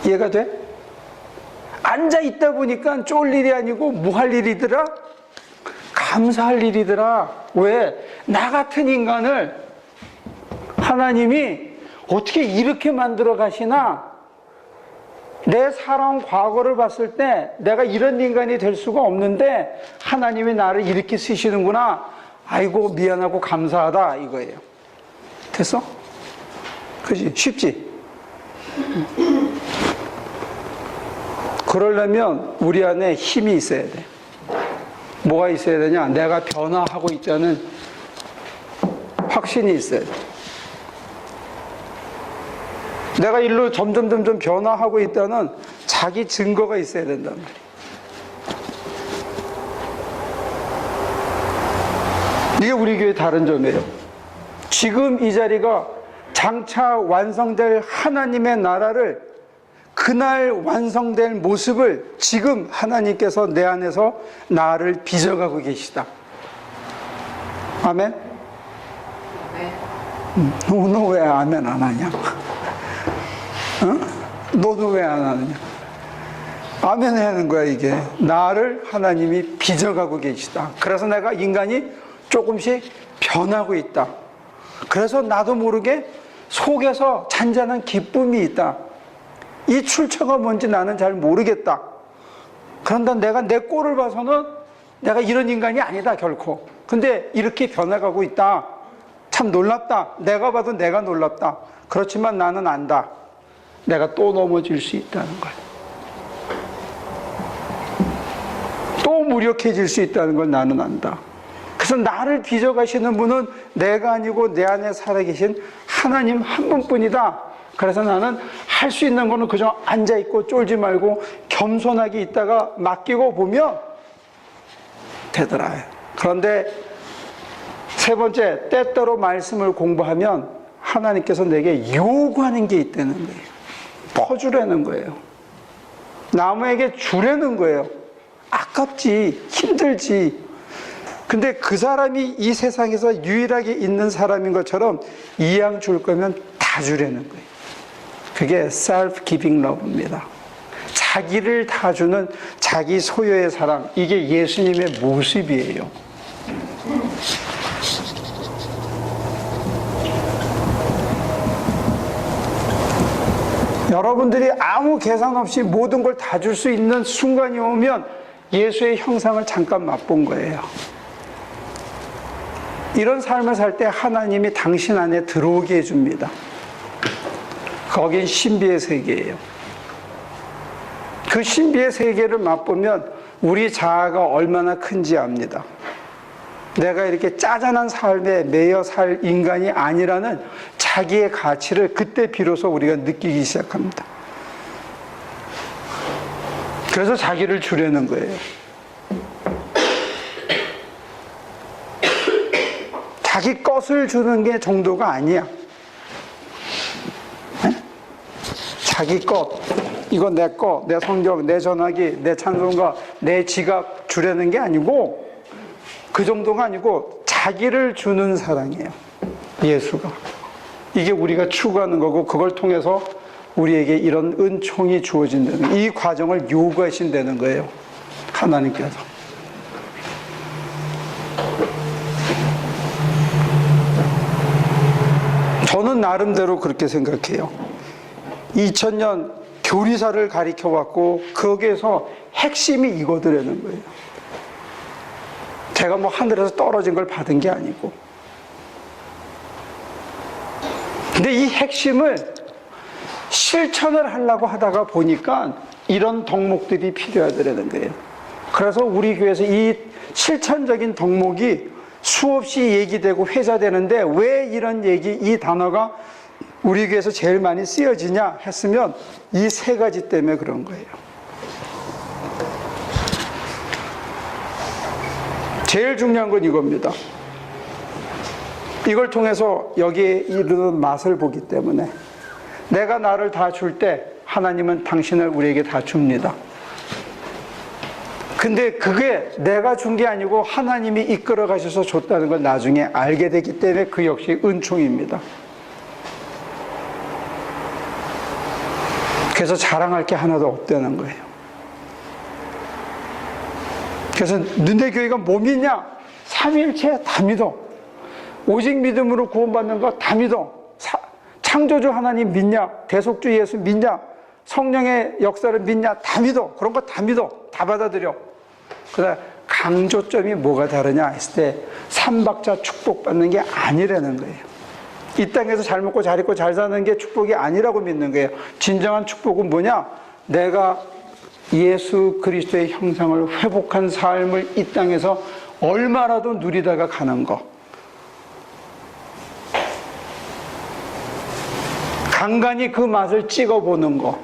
[SPEAKER 1] 이해가 돼? 앉아 있다 보니까 쫄 일이 아니고 뭐 할 일이더라? 감사할 일이더라. 왜? 나 같은 인간을 하나님이 어떻게 이렇게 만들어 가시나? 내 살아온 과거를 봤을 때 내가 이런 인간이 될 수가 없는데 하나님이 나를 이렇게 쓰시는구나. 아이고 미안하고 감사하다 이거예요. 됐어? 그지? 쉽지? 그러려면 우리 안에 힘이 있어야 돼. 뭐가 있어야 되냐? 내가 변화하고 있다는 확신이 있어야 돼. 내가 일로 점점 변화하고 있다는 자기 증거가 있어야 된단 말이야. 이게 우리 교회의 다른 점이에요. 지금 이 자리가 장차 완성될 하나님의 나라를, 그날 완성될 모습을 지금 하나님께서 내 안에서 나를 빚어가고 계시다. 아멘? 너 왜 아멘 안 하냐? 너도 왜 안 하느냐? 아멘 해야 하는 거야 이게. 나를 하나님이 빚어가고 계시다. 그래서 내가 인간이 조금씩 변하고 있다. 그래서 나도 모르게 속에서 잔잔한 기쁨이 있다. 이 출처가 뭔지 나는 잘 모르겠다. 그런데 내가 내 꼴을 봐서는 내가 이런 인간이 아니다 결코. 근데 이렇게 변해가고 있다. 참 놀랍다. 내가 봐도 내가 놀랍다. 그렇지만 나는 안다. 내가 또 넘어질 수 있다는 거야. 또 무력해질 수 있다는 걸 나는 안다. 그래서 나를 빚어가시는 분은 내가 아니고 내 안에 살아계신 하나님 한 분뿐이다. 그래서 나는 할 수 있는 거는 그저 앉아있고 쫄지 말고 겸손하게 있다가 맡기고 보면 되더라. 그런데 세 번째, 때때로 말씀을 공부하면 하나님께서 내게 요구하는 게 있다는 거예요. 퍼주라는 거예요. 나무에게 주라는 거예요. 아깝지, 힘들지. 근데 그 사람이 이 세상에서 유일하게 있는 사람인 것처럼 이왕 줄 거면 다 주라는 거예요. 그게 self-giving love입니다. 자기를 다 주는 자기 소유의 사랑. 이게 예수님의 모습이에요. 여러분들이 아무 계산 없이 모든 걸 다 줄 수 있는 순간이 오면 예수의 형상을 잠깐 맛본 거예요. 이런 삶을 살 때 하나님이 당신 안에 들어오게 해줍니다. 거긴 신비의 세계예요. 그 신비의 세계를 맛보면 우리 자아가 얼마나 큰지 압니다. 내가 이렇게 짜잔한 삶에 매여 살 인간이 아니라는 자기의 가치를 그때 비로소 우리가 느끼기 시작합니다. 그래서 자기를 주려는 거예요. 자기 것을 주는 게 정도가 아니야. 네? 자기 것, 이거 내 거, 내 성경, 내 전화기, 내 찬송가, 내 지갑 주려는 게 아니고 그 정도가 아니고 자기를 주는 사랑이에요. 예수가. 이게 우리가 추구하는 거고 그걸 통해서 우리에게 이런 은총이 주어진다는 거예요. 이 과정을 요구하신다는 거예요. 하나님께서. 저는 나름대로 그렇게 생각해요. 2000년 교리사를 가리켜왔고 거기에서 핵심이 이거더라는 거예요. 제가 뭐 하늘에서 떨어진 걸 받은 게 아니고. 근데 이 핵심을 실천을 하려고 하다가 보니까 이런 덕목들이 필요하더라는 거예요. 그래서 우리 교회에서 이 실천적인 덕목이 수없이 얘기되고 회자되는데 왜 이런 얘기, 이 단어가 우리 교회에서 제일 많이 쓰여지냐 했으면 이 세 가지 때문에 그런 거예요. 제일 중요한 건 이겁니다. 이걸 통해서 여기에 이르는 맛을 보기 때문에 내가 나를 다 줄 때 하나님은 당신을 우리에게 다 줍니다. 근데 그게 내가 준 게 아니고 하나님이 이끌어 가셔서 줬다는 걸 나중에 알게 되기 때문에 그 역시 은총입니다. 그래서 자랑할 게 하나도 없다는 거예요. 그래서 너네 교회가 뭐 믿냐? 삼위일체 다 믿어. 오직 믿음으로 구원받는 거 다 믿어. 창조주 하나님 믿냐? 대속주 예수 믿냐? 성령의 역사를 믿냐? 다 믿어. 그런 거 다 믿어. 다 받아들여. 그러나 강조점이 뭐가 다르냐 했을 때 삼박자 축복받는 게 아니라는 거예요. 이 땅에서 잘 먹고 잘 입고 잘 사는 게 축복이 아니라고 믿는 거예요. 진정한 축복은 뭐냐? 내가 예수 그리스도의 형상을 회복한 삶을 이 땅에서 얼마라도 누리다가 가는 거. 간간히 그 맛을 찍어보는 거.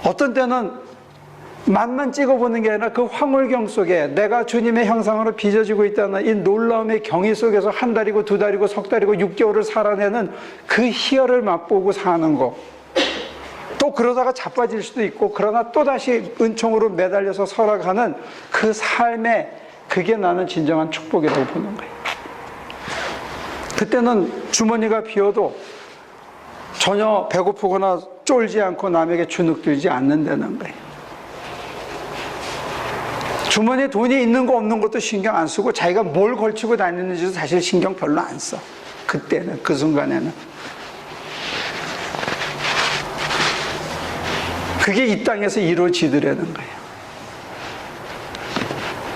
[SPEAKER 1] 어떤 때는 맛만 찍어보는 게 아니라 그 황홀경 속에 내가 주님의 형상으로 빚어지고 있다는 이 놀라움의 경이 속에서 한 달이고 두 달이고 석 달이고 6개월을 살아내는 그 희열을 맛보고 사는 거. 또 그러다가 자빠질 수도 있고 그러나 또다시 은총으로 매달려서 살아가는 그 삶에 그게 나는 진정한 축복이라고 보는 거예요. 그때는 주머니가 비어도 전혀 배고프거나 쫄지 않고 남에게 주눅들지 않는다는 거예요. 주머니에 돈이 있는 거 없는 것도 신경 안 쓰고 자기가 뭘 걸치고 다니는지도 사실 신경 별로 안 써. 그때는, 그 순간에는. 그게 이 땅에서 이루어지더라는 거예요.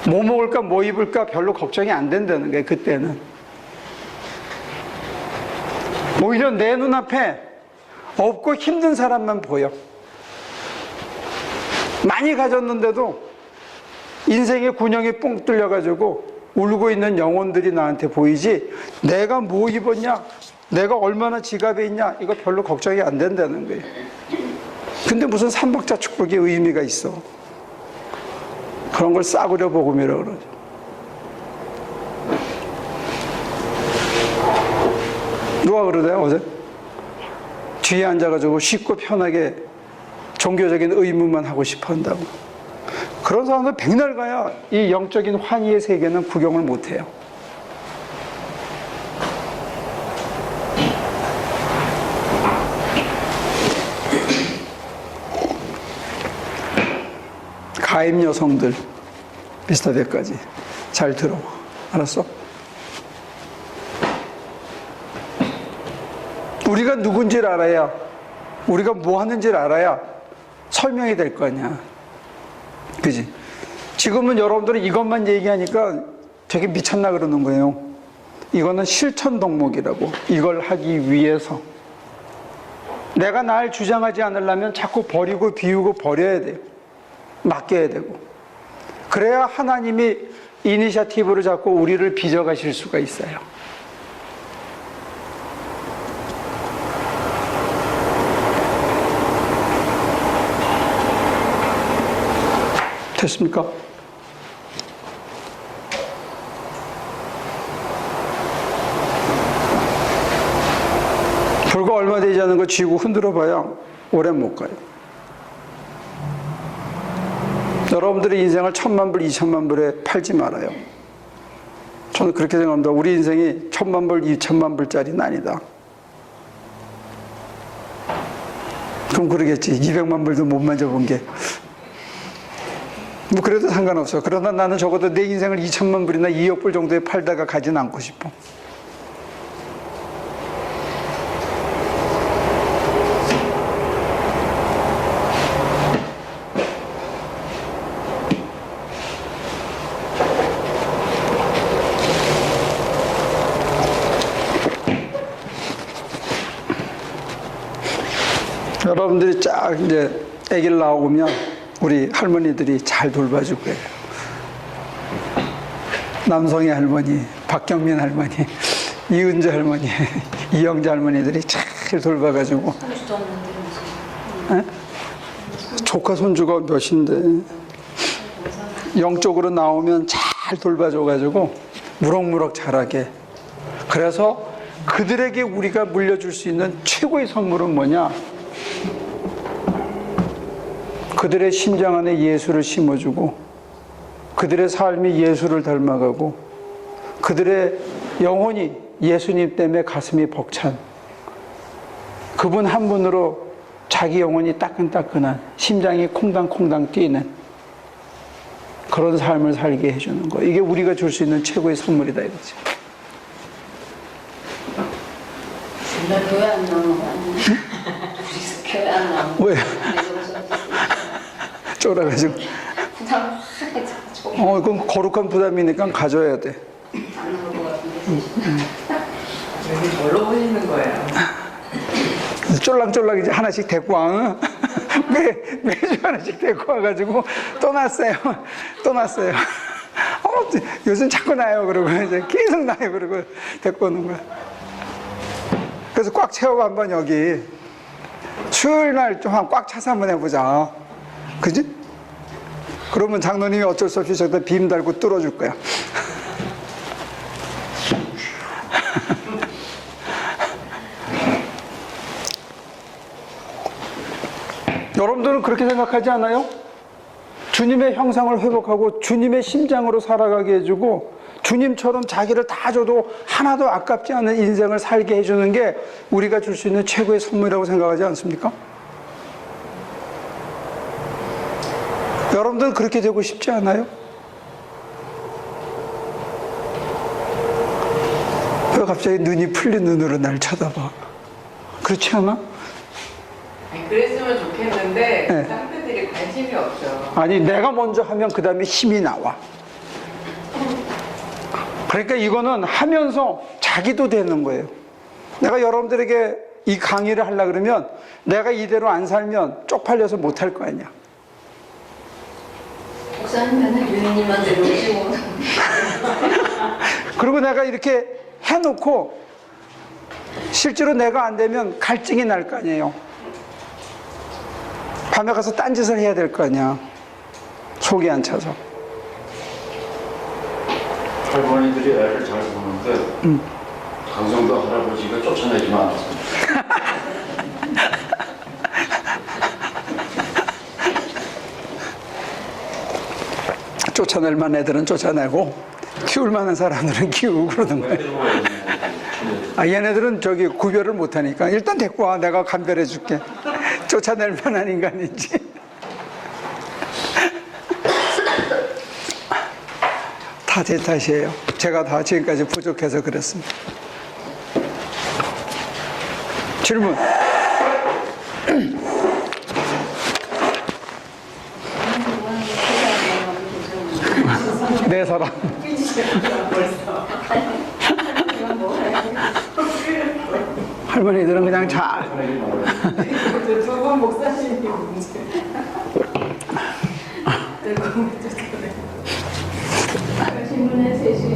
[SPEAKER 1] 뭐 먹을까 뭐 입을까 별로 걱정이 안 된다는 거예요. 그때는. 오히려 내 눈앞에 없고 힘든 사람만 보여. 많이 가졌는데도 인생의 군형이 뻥 뚫려가지고 울고 있는 영혼들이 나한테 보이지 내가 뭐 입었냐, 내가 얼마나 지갑에 있냐 이거 별로 걱정이 안 된다는 거예요. 근데 무슨 삼박자 축복의 의미가 있어. 그런 걸 싸구려 복음이라고 그러죠. 누가 그러대요 어제? 뒤에 앉아가지고 쉽고 편하게 종교적인 의무만 하고 싶어 한다고. 그런 사람들 백날 가야 이 영적인 환희의 세계는 구경을 못해요. 가임 여성들 비슷하게까지 잘 들어. 알았어? 우리가 누군지를 알아야, 우리가 뭐 하는지를 알아야 설명이 될 거 아니야. 그지? 지금은 여러분들은 이것만 얘기하니까 되게 미쳤나 그러는 거예요. 이거는 실천 덕목이라고. 이걸 하기 위해서. 내가 날 주장하지 않으려면 자꾸 버리고 비우고 버려야 돼요. 맡겨야 되고. 그래야 하나님이 이니셔티브를 잡고 우리를 빚어가실 수가 있어요. 됐습니까? 불과 얼마 되지 않은 거 쥐고 흔들어 봐야 오래 못 가요. 여러분들의 인생을 1,000만 불, 2,000만 불에 팔지 말아요. 저는 그렇게 생각합니다. 우리 인생이 1,000만 불, 2,000만 불짜리는 아니다. 그럼 그러겠지. 200만 불도 못 만져본 게. 뭐 그래도 상관없어. 그러나 나는 적어도 내 인생을 2,000만 불이나 2억 불 정도에 팔다가 가진 않고 싶어. 여러분들이 쫙 이제 아기를 낳아오면 우리 할머니들이 잘 돌봐줄 거예요. 남성의 할머니, 박경민 할머니, 이은재 할머니, 이영재 할머니들이 잘 돌봐가지고.
[SPEAKER 4] 손주도 없는데 무슨.
[SPEAKER 1] 조카 손주가 몇인데 영적으로 나오면 잘 돌봐줘가지고 무럭무럭 자라게. 그래서 그들에게 우리가 물려줄 수 있는 최고의 선물은 뭐냐? 그들의 심장 안에 예수를 심어주고 그들의 삶이 예수를 닮아가고 그들의 영혼이 예수님 때문에 가슴이 벅찬 그분 한 분으로 자기 영혼이 따끈따끈한 심장이 콩당콩당 뛰는 그런 삶을 살게 해주는 거. 이게 우리가 줄 수 있는 최고의 선물이다 이거지.
[SPEAKER 4] 나 교회 안 나오는 거 아니야? 교회 안 나오는 거.
[SPEAKER 1] 왜? 쫄아가지고.
[SPEAKER 4] 부담
[SPEAKER 1] 그럼 거룩한 부담이니까 가져야 돼.
[SPEAKER 4] 안 나올 것 같은데.
[SPEAKER 2] 여기 뭘로 보시는 거예요?
[SPEAKER 1] 쫄랑쫄랑 이제 하나씩 데리고 와. 매주 하나씩 데리고 와가지고 또 났어요. 또 났어요. 요즘 자꾸 나요. 그러고 이제 계속 나요. 그러고 데리고 오는 거야. 그래서 꽉 채워가 한번 여기 수요일 날 좀 꽉 차서 한번 해보자. 그지? 그러면 장로님이 어쩔 수 없이 저기다 빔 달고 뚫어줄 거야. 여러분들은 그렇게 생각하지 않아요? 주님의 형상을 회복하고 주님의 심장으로 살아가게 해주고 주님처럼 자기를 다 줘도 하나도 아깝지 않은 인생을 살게 해주는 게 우리가 줄 수 있는 최고의 선물이라고 생각하지 않습니까? 여러분들은 그렇게 되고 싶지 않아요? 왜 갑자기 눈이 풀린 눈으로 날 쳐다봐? 그렇지 않아?
[SPEAKER 2] 아니, 그랬으면 좋겠는데
[SPEAKER 1] 네.
[SPEAKER 2] 상대들이 관심이 없죠.
[SPEAKER 1] 아니 내가 먼저 하면 그 다음에 힘이 나와. 그러니까 이거는 하면서 자기도 되는 거예요. 내가 여러분들에게 이 강의를 하려고 그러면 내가 이대로 안 살면 쪽팔려서 못 할 거 아니야.
[SPEAKER 4] 목사님 맨날 유인님한테 놓치고.
[SPEAKER 1] 그리고 내가 이렇게 해놓고 실제로 내가 안 되면 갈증이 날 거 아니에요. 밤에 가서 딴짓을 해야 될 거 아니야. 속이 안 차서.
[SPEAKER 3] 할머니들이 애를 잘 보는데 강성도 할아버지가 쫓아내지만 않았습니다.
[SPEAKER 1] 쫓아낼 만한 애들은 쫓아내고 키울 만한 사람들은 키우고 그러는 거예요. 얘네들은 저기 구별을 못하니까 일단 데리고 와. 내가 감별해 줄게. 쫓아낼 만한 인간인지. 다 제 탓이에요. 제가 다 지금까지 부족해서 그랬습니다. 질문. 네 사람.
[SPEAKER 2] 벌써.
[SPEAKER 4] 이건 뭐
[SPEAKER 1] 할머니들은 그냥 잘.
[SPEAKER 2] 두분 목사님이 문제.
[SPEAKER 4] 신문에 3시에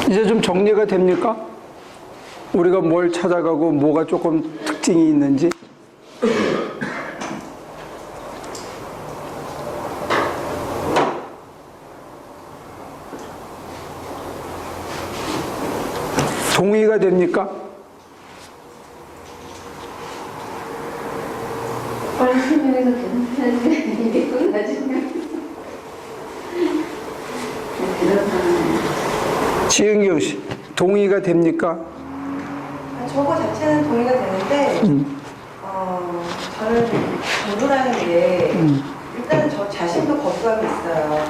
[SPEAKER 1] 이제 좀 정리가 됩니까? 우리가 뭘 찾아가고 뭐가 조금 특징이 있는지. 동의가 됩니까?
[SPEAKER 4] 빨리 설명해서 괜찮지. 이게 끝나지면
[SPEAKER 1] 지은경 씨, 동의가 됩니까?
[SPEAKER 6] 저거 자체는 동의가 되는데, 저는 전도라는 게, 일단은 저 자신도 거부감이 있어요.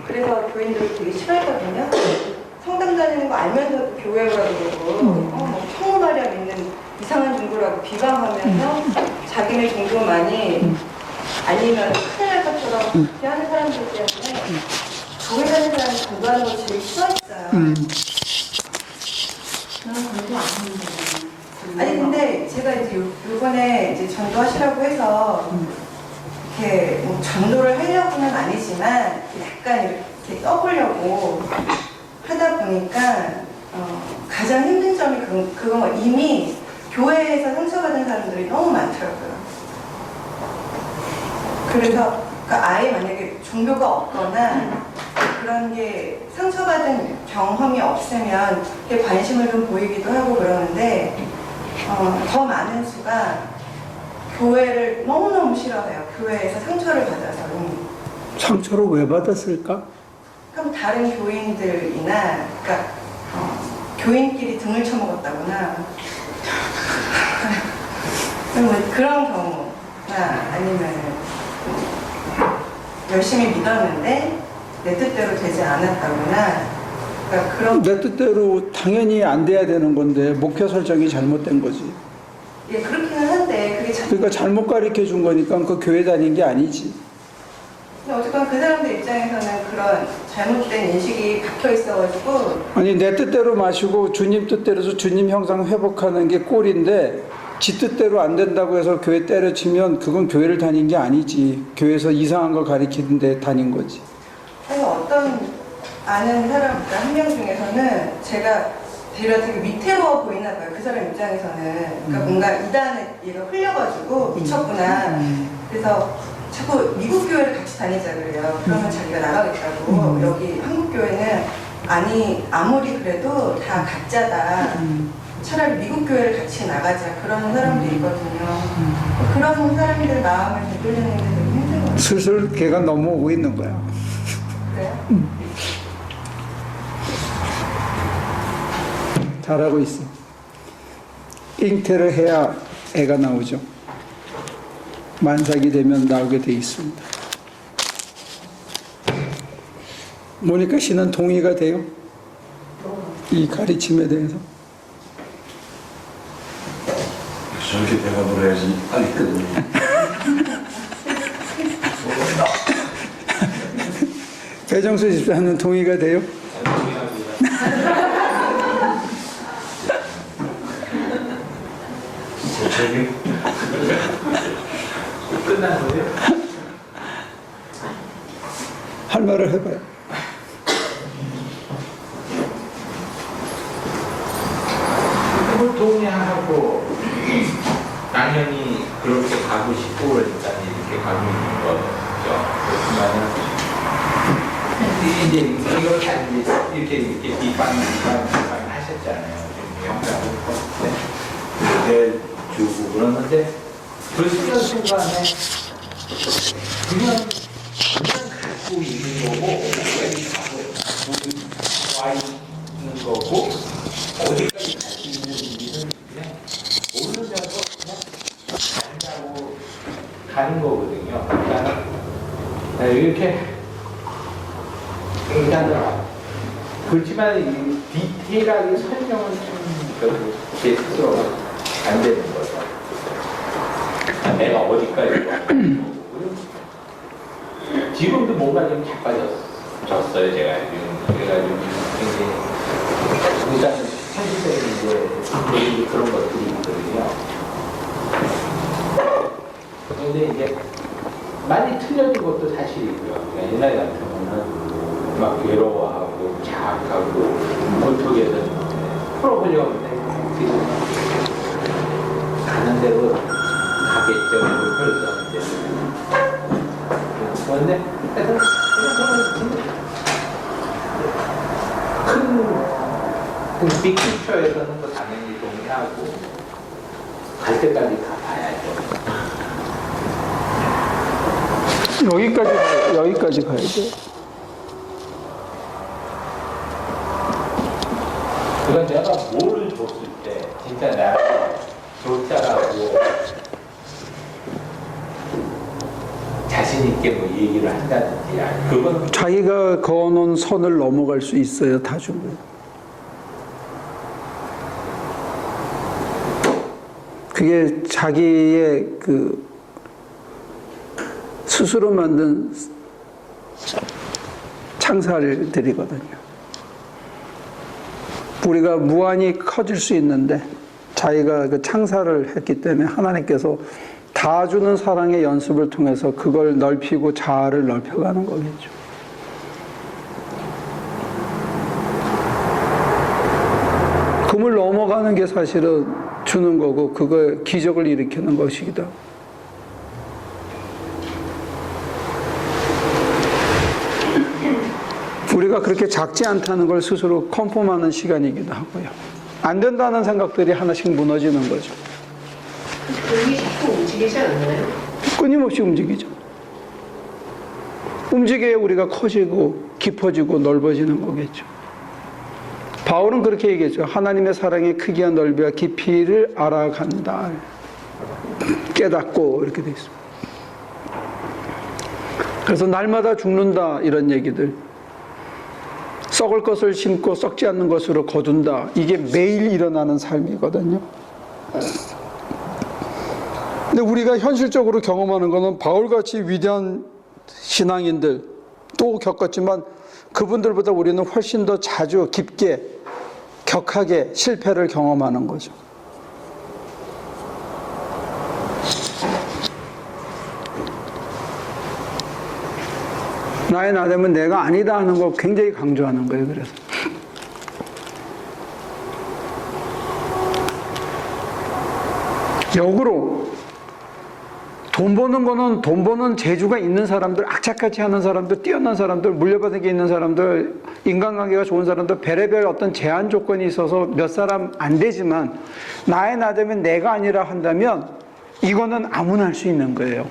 [SPEAKER 6] 그래서 교인들을 되게 싫어했거든요. 성당 다니는 거 알면서도 교회 오라고 그러고, 뭐 청우마리아 믿는 이상한 종교라고 비방하면서 자기네 종교만이 아니면 큰일 날 것처럼 그렇게 하는 사람들 때문에 교회 다니는 사람이 전도하는 걸 제일 싫어했어요. 아니 근데 제가 이제 요번에 이제 전도하시라고 해서 이렇게 뭐 전도를 하려고는 아니지만 약간 이렇게 떠보려고 하다 보니까 가장 힘든 점이 그건 이미 교회에서 상처받은 사람들이 너무 많더라고요. 그래서 아예 만약에 종교가 없거나 그런 게 상처받은 경험이 없으면 그게 관심을 좀 보이기도 하고 그러는데 더 많은 수가 교회를 너무너무 싫어해요. 교회에서 상처를 받아서.
[SPEAKER 1] 상처를 왜 받았을까?
[SPEAKER 6] 그럼 다른 교인들이나 그러니까 교인끼리 등을 쳐먹었다거나 그런 경우나 아니면 열심히 믿었는데 내 뜻대로 되지 않았다거나 그러니까 그런
[SPEAKER 1] 내 뜻대로 당연히 안 돼야 되는 건데 목표 설정이 잘못된 거지.
[SPEAKER 6] 예 그렇기는 한데 그게
[SPEAKER 1] 그러니까 잘못 가르쳐 준 거니까 그 교회 다닌 게 아니지.
[SPEAKER 6] 근데 어쨌건 그 사람들 입장에서는 그런 잘못된 인식이 박혀 있어가지고
[SPEAKER 1] 아니 내 뜻대로 마시고 주님 뜻대로서 주님 형상 회복하는 게 꼴인데 지 뜻대로 안 된다고 해서 교회 때려치면 그건 교회를 다닌 게 아니지. 교회에서 이상한 걸 가르치는데 다닌 거지.
[SPEAKER 6] 아니 어떤 아는 사람, 그러니까 한 명 중에서는 제가 되려 되게 위태로워 보이나 봐요. 그 사람 입장에서는. 그러니까 뭔가 이단에 얘가 흘려가지고 미쳤구나. 그래서 자꾸 미국 교회를 같이 다니자 그래요. 그러면 자기가 나가겠다고. 여기 한국 교회는 아무리 그래도 다 가짜다. 차라리 미국 교회를 같이 나가자. 그런 사람들이 있거든요. 그런 사람들 마음을 되돌리는 게 되게 힘든 것 같아요.
[SPEAKER 1] 슬슬 걔가 넘어오고 있는 거야.
[SPEAKER 6] 그래요?
[SPEAKER 1] 잘하고 있어. 잉태를 해야 애가 나오죠. 만삭이 되면 나오게 돼 있습니다. 모니카 씨는 동의가 돼요? 이 가르침에 대해서?
[SPEAKER 3] 저렇게 대답을 해야지 빨리 끝내.
[SPEAKER 1] 배정수 집사는 동의가 돼요?
[SPEAKER 3] 저기
[SPEAKER 5] 끝난 거예요?
[SPEAKER 1] 할 말을 해봐요.
[SPEAKER 5] 그걸 동의하고 당연히 그렇게 가고 싶고 그러니까 이렇게 가고 있는 거죠. 그렇지만은 이제 이걸 다 이렇게 비판 하셨잖아요. 영상을 해주고 그러는데 그 순간순간에 그냥 갖고 있는 거고 어디까지 와 있는 거고 어디까지 갈 수 있는지는 그냥 모르면서 그냥 간다고 가는 거거든요. 그러니까 이렇게 일단은 그렇지만 이 디테일하게 설명은 좀 제 스스로가 안 되는 거죠. 내가 어디까지 왔고요. 지금도 뭔가 좀 자빠졌어요. 제가 지금 그래가지고 굉장히 일단 현실적인 이제 그런 것들이 있거든요. 근데 이제 많이 틀려진 것도 사실이고요. 그러니까 옛날 같으면은 막 괴로워하고 자학하고 어떻게든 풀어보려고 했는데 지금 가는 대로 가겠죠. 그래서 이제 그런데 하여튼 큰 빅피처에서는 뭐 당연히 동의하고 갈 때까지 가봐야죠.
[SPEAKER 1] 여기까지 가야 돼.
[SPEAKER 5] 그건 내가 뭐를 줬을 때 진짜 나를 줬다라고 자신 있게 뭐 얘기를 한다든지 아니 그건
[SPEAKER 1] 자기가 그어놓은 선을 넘어갈 수 있어야 다 준 거예요. 그게 자기의 그 스스로 만든 창살들이거든요. 우리가 무한히 커질 수 있는데 자기가 그 창살을 했기 때문에 하나님께서 다 주는 사랑의 연습을 통해서 그걸 넓히고 자아를 넓혀가는 거겠죠. 금을 넘어가는 게 사실은 주는 거고 그거 기적을 일으키는 것이기도 하고. 우리가 그렇게 작지 않다는 걸 스스로 컨펌하는 시간이기도 하고요. 안 된다는 생각들이 하나씩 무너지는 거죠.
[SPEAKER 4] 그게 자꾸 움직이지 않나요?
[SPEAKER 1] 끊임없이 움직이죠. 움직여야 우리가 커지고 깊어지고 넓어지는 거겠죠. 바울은 그렇게 얘기했죠. 하나님의 사랑의 크기와 넓이와 깊이를 알아간다. 깨닫고 이렇게 돼 있습니다. 그래서 날마다 죽는다 이런 얘기들. 썩을 것을 심고 썩지 않는 것으로 거둔다. 이게 매일 일어나는 삶이거든요. 근데 우리가 현실적으로 경험하는 것은 바울같이 위대한 신앙인들 또 겪었지만 그분들보다 우리는 훨씬 더 자주 깊게 격하게 실패를 경험하는 거죠. 나의 나됨은 내가 아니다 하는 거 굉장히 강조하는 거예요. 그래서 역으로 돈 버는 거는 돈 버는 재주가 있는 사람들, 악착같이 하는 사람들, 뛰어난 사람들, 물려받은 게 있는 사람들, 인간관계가 좋은 사람들, 별의별 어떤 제한 조건이 있어서 몇 사람 안 되지만 나의 나되면 내가 아니라 한다면 이거는 아무나 할 수 있는 거예요.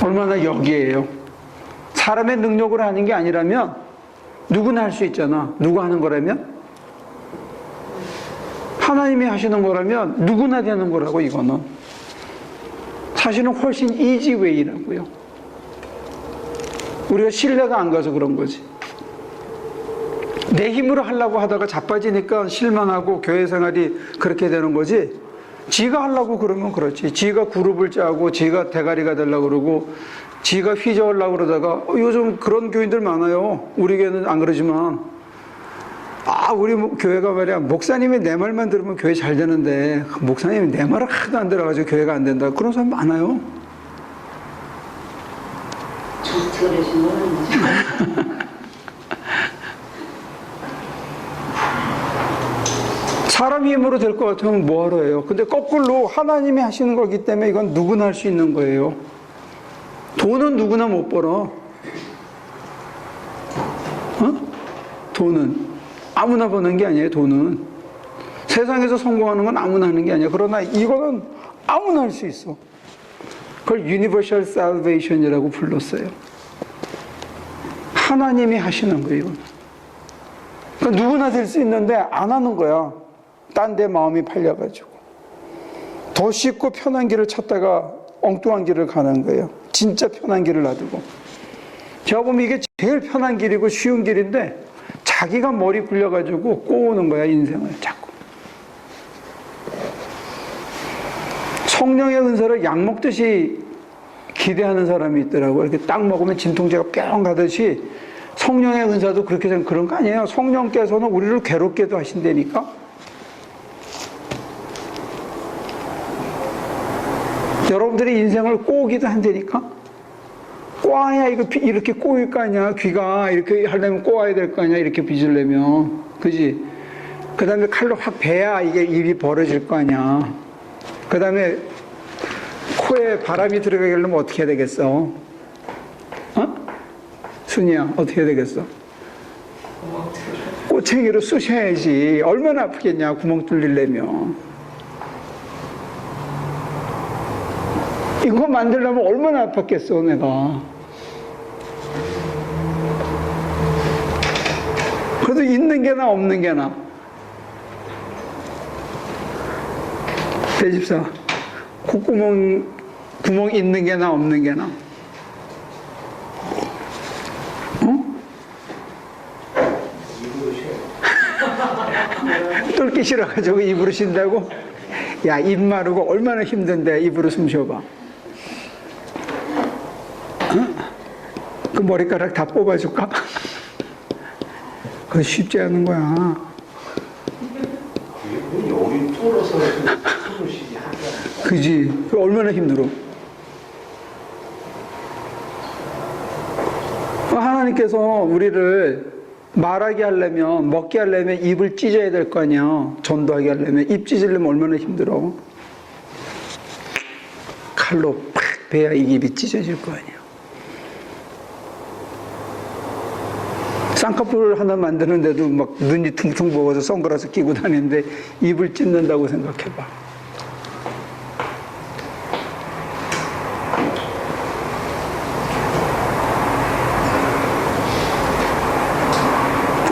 [SPEAKER 1] 얼마나 역이에요. 사람의 능력으로 하는 게 아니라면 누구나 할 수 있잖아. 누가 하는 거라면? 하나님이 하시는 거라면 누구나 되는 거라고. 이거는 사실은 훨씬 이지 웨이라고요. 우리가 신뢰가 안 가서 그런 거지. 내 힘으로 하려고 하다가 자빠지니까 실망하고 교회 생활이 그렇게 되는 거지. 지가 하려고 그러면 그렇지. 지가 그룹을 짜고 지가 대가리가 되려고 그러고 지가 휘저으려고 그러다가 요즘 그런 교인들 많아요. 우리 교회는 안 그러지만 우리 교회가 말이야 목사님이 내 말만 들으면 교회 잘 되는데 목사님이 내 말을 하나도 안 들어가지고 교회가 안 된다. 그런 사람 많아요.
[SPEAKER 4] 저한테 그러신 건 아니죠.
[SPEAKER 1] 사람 힘으로 될 것 같으면 뭐하러 해요. 근데 거꾸로 하나님이 하시는 거기 때문에 이건 누구나 할 수 있는 거예요. 돈은 누구나 못 벌어. 돈은 아무나 버는 게 아니에요. 돈은 세상에서 성공하는 건 아무나 하는 게 아니에요. 그러나 이거는 아무나 할 수 있어. 그걸 Universal Salvation이라고 불렀어요. 하나님이 하시는 거예요. 이거는. 그러니까 누구나 될 수 있는데 안 하는 거야. 딴 데 마음이 팔려가지고 더 쉽고 편한 길을 찾다가 엉뚱한 길을 가는 거예요. 진짜 편한 길을 놔두고. 제가 보면 이게 제일 편한 길이고 쉬운 길인데 자기가 머리 굴려가지고 꼬우는 거야. 인생을 자꾸. 성령의 은사를 약 먹듯이 기대하는 사람이 있더라고요. 이렇게 딱 먹으면 진통제가 뿅 가듯이 성령의 은사도 그렇게 된 그런 거 아니에요. 성령께서는 우리를 괴롭게도 하신다니까. 여러분들이 인생을 꼬기도 한다니까. 꼬아야 이거 이렇게 꼬일 거 아니야. 귀가 이렇게 하려면 꼬아야 될 거 아니야. 이렇게 빚으려면. 그지? 그 다음에 칼로 확 베야 이게 입이 벌어질 거 아니야. 그 다음에 코에 바람이 들어가게 하려면 어떻게 해야 되겠어? 어? 순이야, 어떻게 해야 되겠어? 꼬챙이로 쑤셔야지. 얼마나 아프겠냐, 구멍 뚫리려면. 이거 만들려면 얼마나 아팠겠어, 내가. 그래도 있는 게나 없는 게나. 배집사, 구멍 있는 게나 없는 게나. 어? 뚫기 싫어가지고 입으로 쉰다고? 야, 입 마르고 얼마나 힘든데 입으로 숨 쉬어봐. 그 머리카락 다 뽑아줄까? 그거 쉽지 않은 거야.
[SPEAKER 3] 여기 뚫어서 숨을 쉬게 하지 않을까?
[SPEAKER 1] 그지? 그 얼마나 힘들어. 하나님께서 우리를 말하게 하려면, 먹게 하려면 입을 찢어야 될 거 아니야. 전도하게 하려면. 입 찢으려면 얼마나 힘들어. 칼로 팍 베야 이 입이 찢어질 거 아니야. 쌍꺼풀 하나 만드는데도 막 눈이 퉁퉁 부어서 선글라스 끼고 다니는데 입을 찢는다고 생각해봐.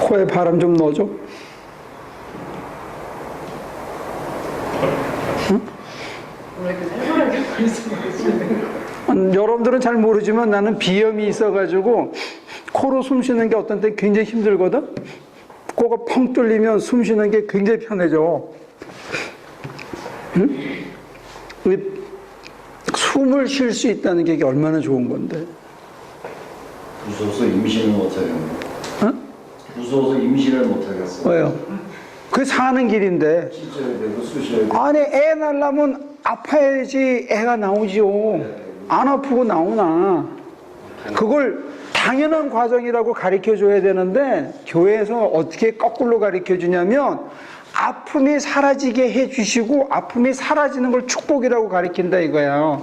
[SPEAKER 1] 코에 바람 좀 넣어줘.
[SPEAKER 2] 원래 그 살벌하게 말씀하시는
[SPEAKER 1] 여러분들은 잘 모르지만 나는 비염이 있어가지고 코로 숨 쉬는 게 어떤 때 굉장히 힘들거든? 코가 펑 뚫리면 숨 쉬는 게 굉장히 편해져. 응? 숨을 쉴 수 있다는 게 이게 얼마나 좋은 건데.
[SPEAKER 3] 무서워서 임신을 못하겠네.
[SPEAKER 1] 어?
[SPEAKER 3] 무서워서 임신을 못하겠어.
[SPEAKER 1] 왜요? 그게 사는 길인데.
[SPEAKER 3] 찢어야 되고 쑤셔야 되고.
[SPEAKER 1] 아니, 애 낳으려면 아파야지 애가 나오지요. 안 아프고 나오나. 그걸 당연한 과정이라고 가르쳐 줘야 되는데, 교회에서 어떻게 거꾸로 가르쳐 주냐면, 아픔이 사라지게 해 주시고, 아픔이 사라지는 걸 축복이라고 가르친다 이거야.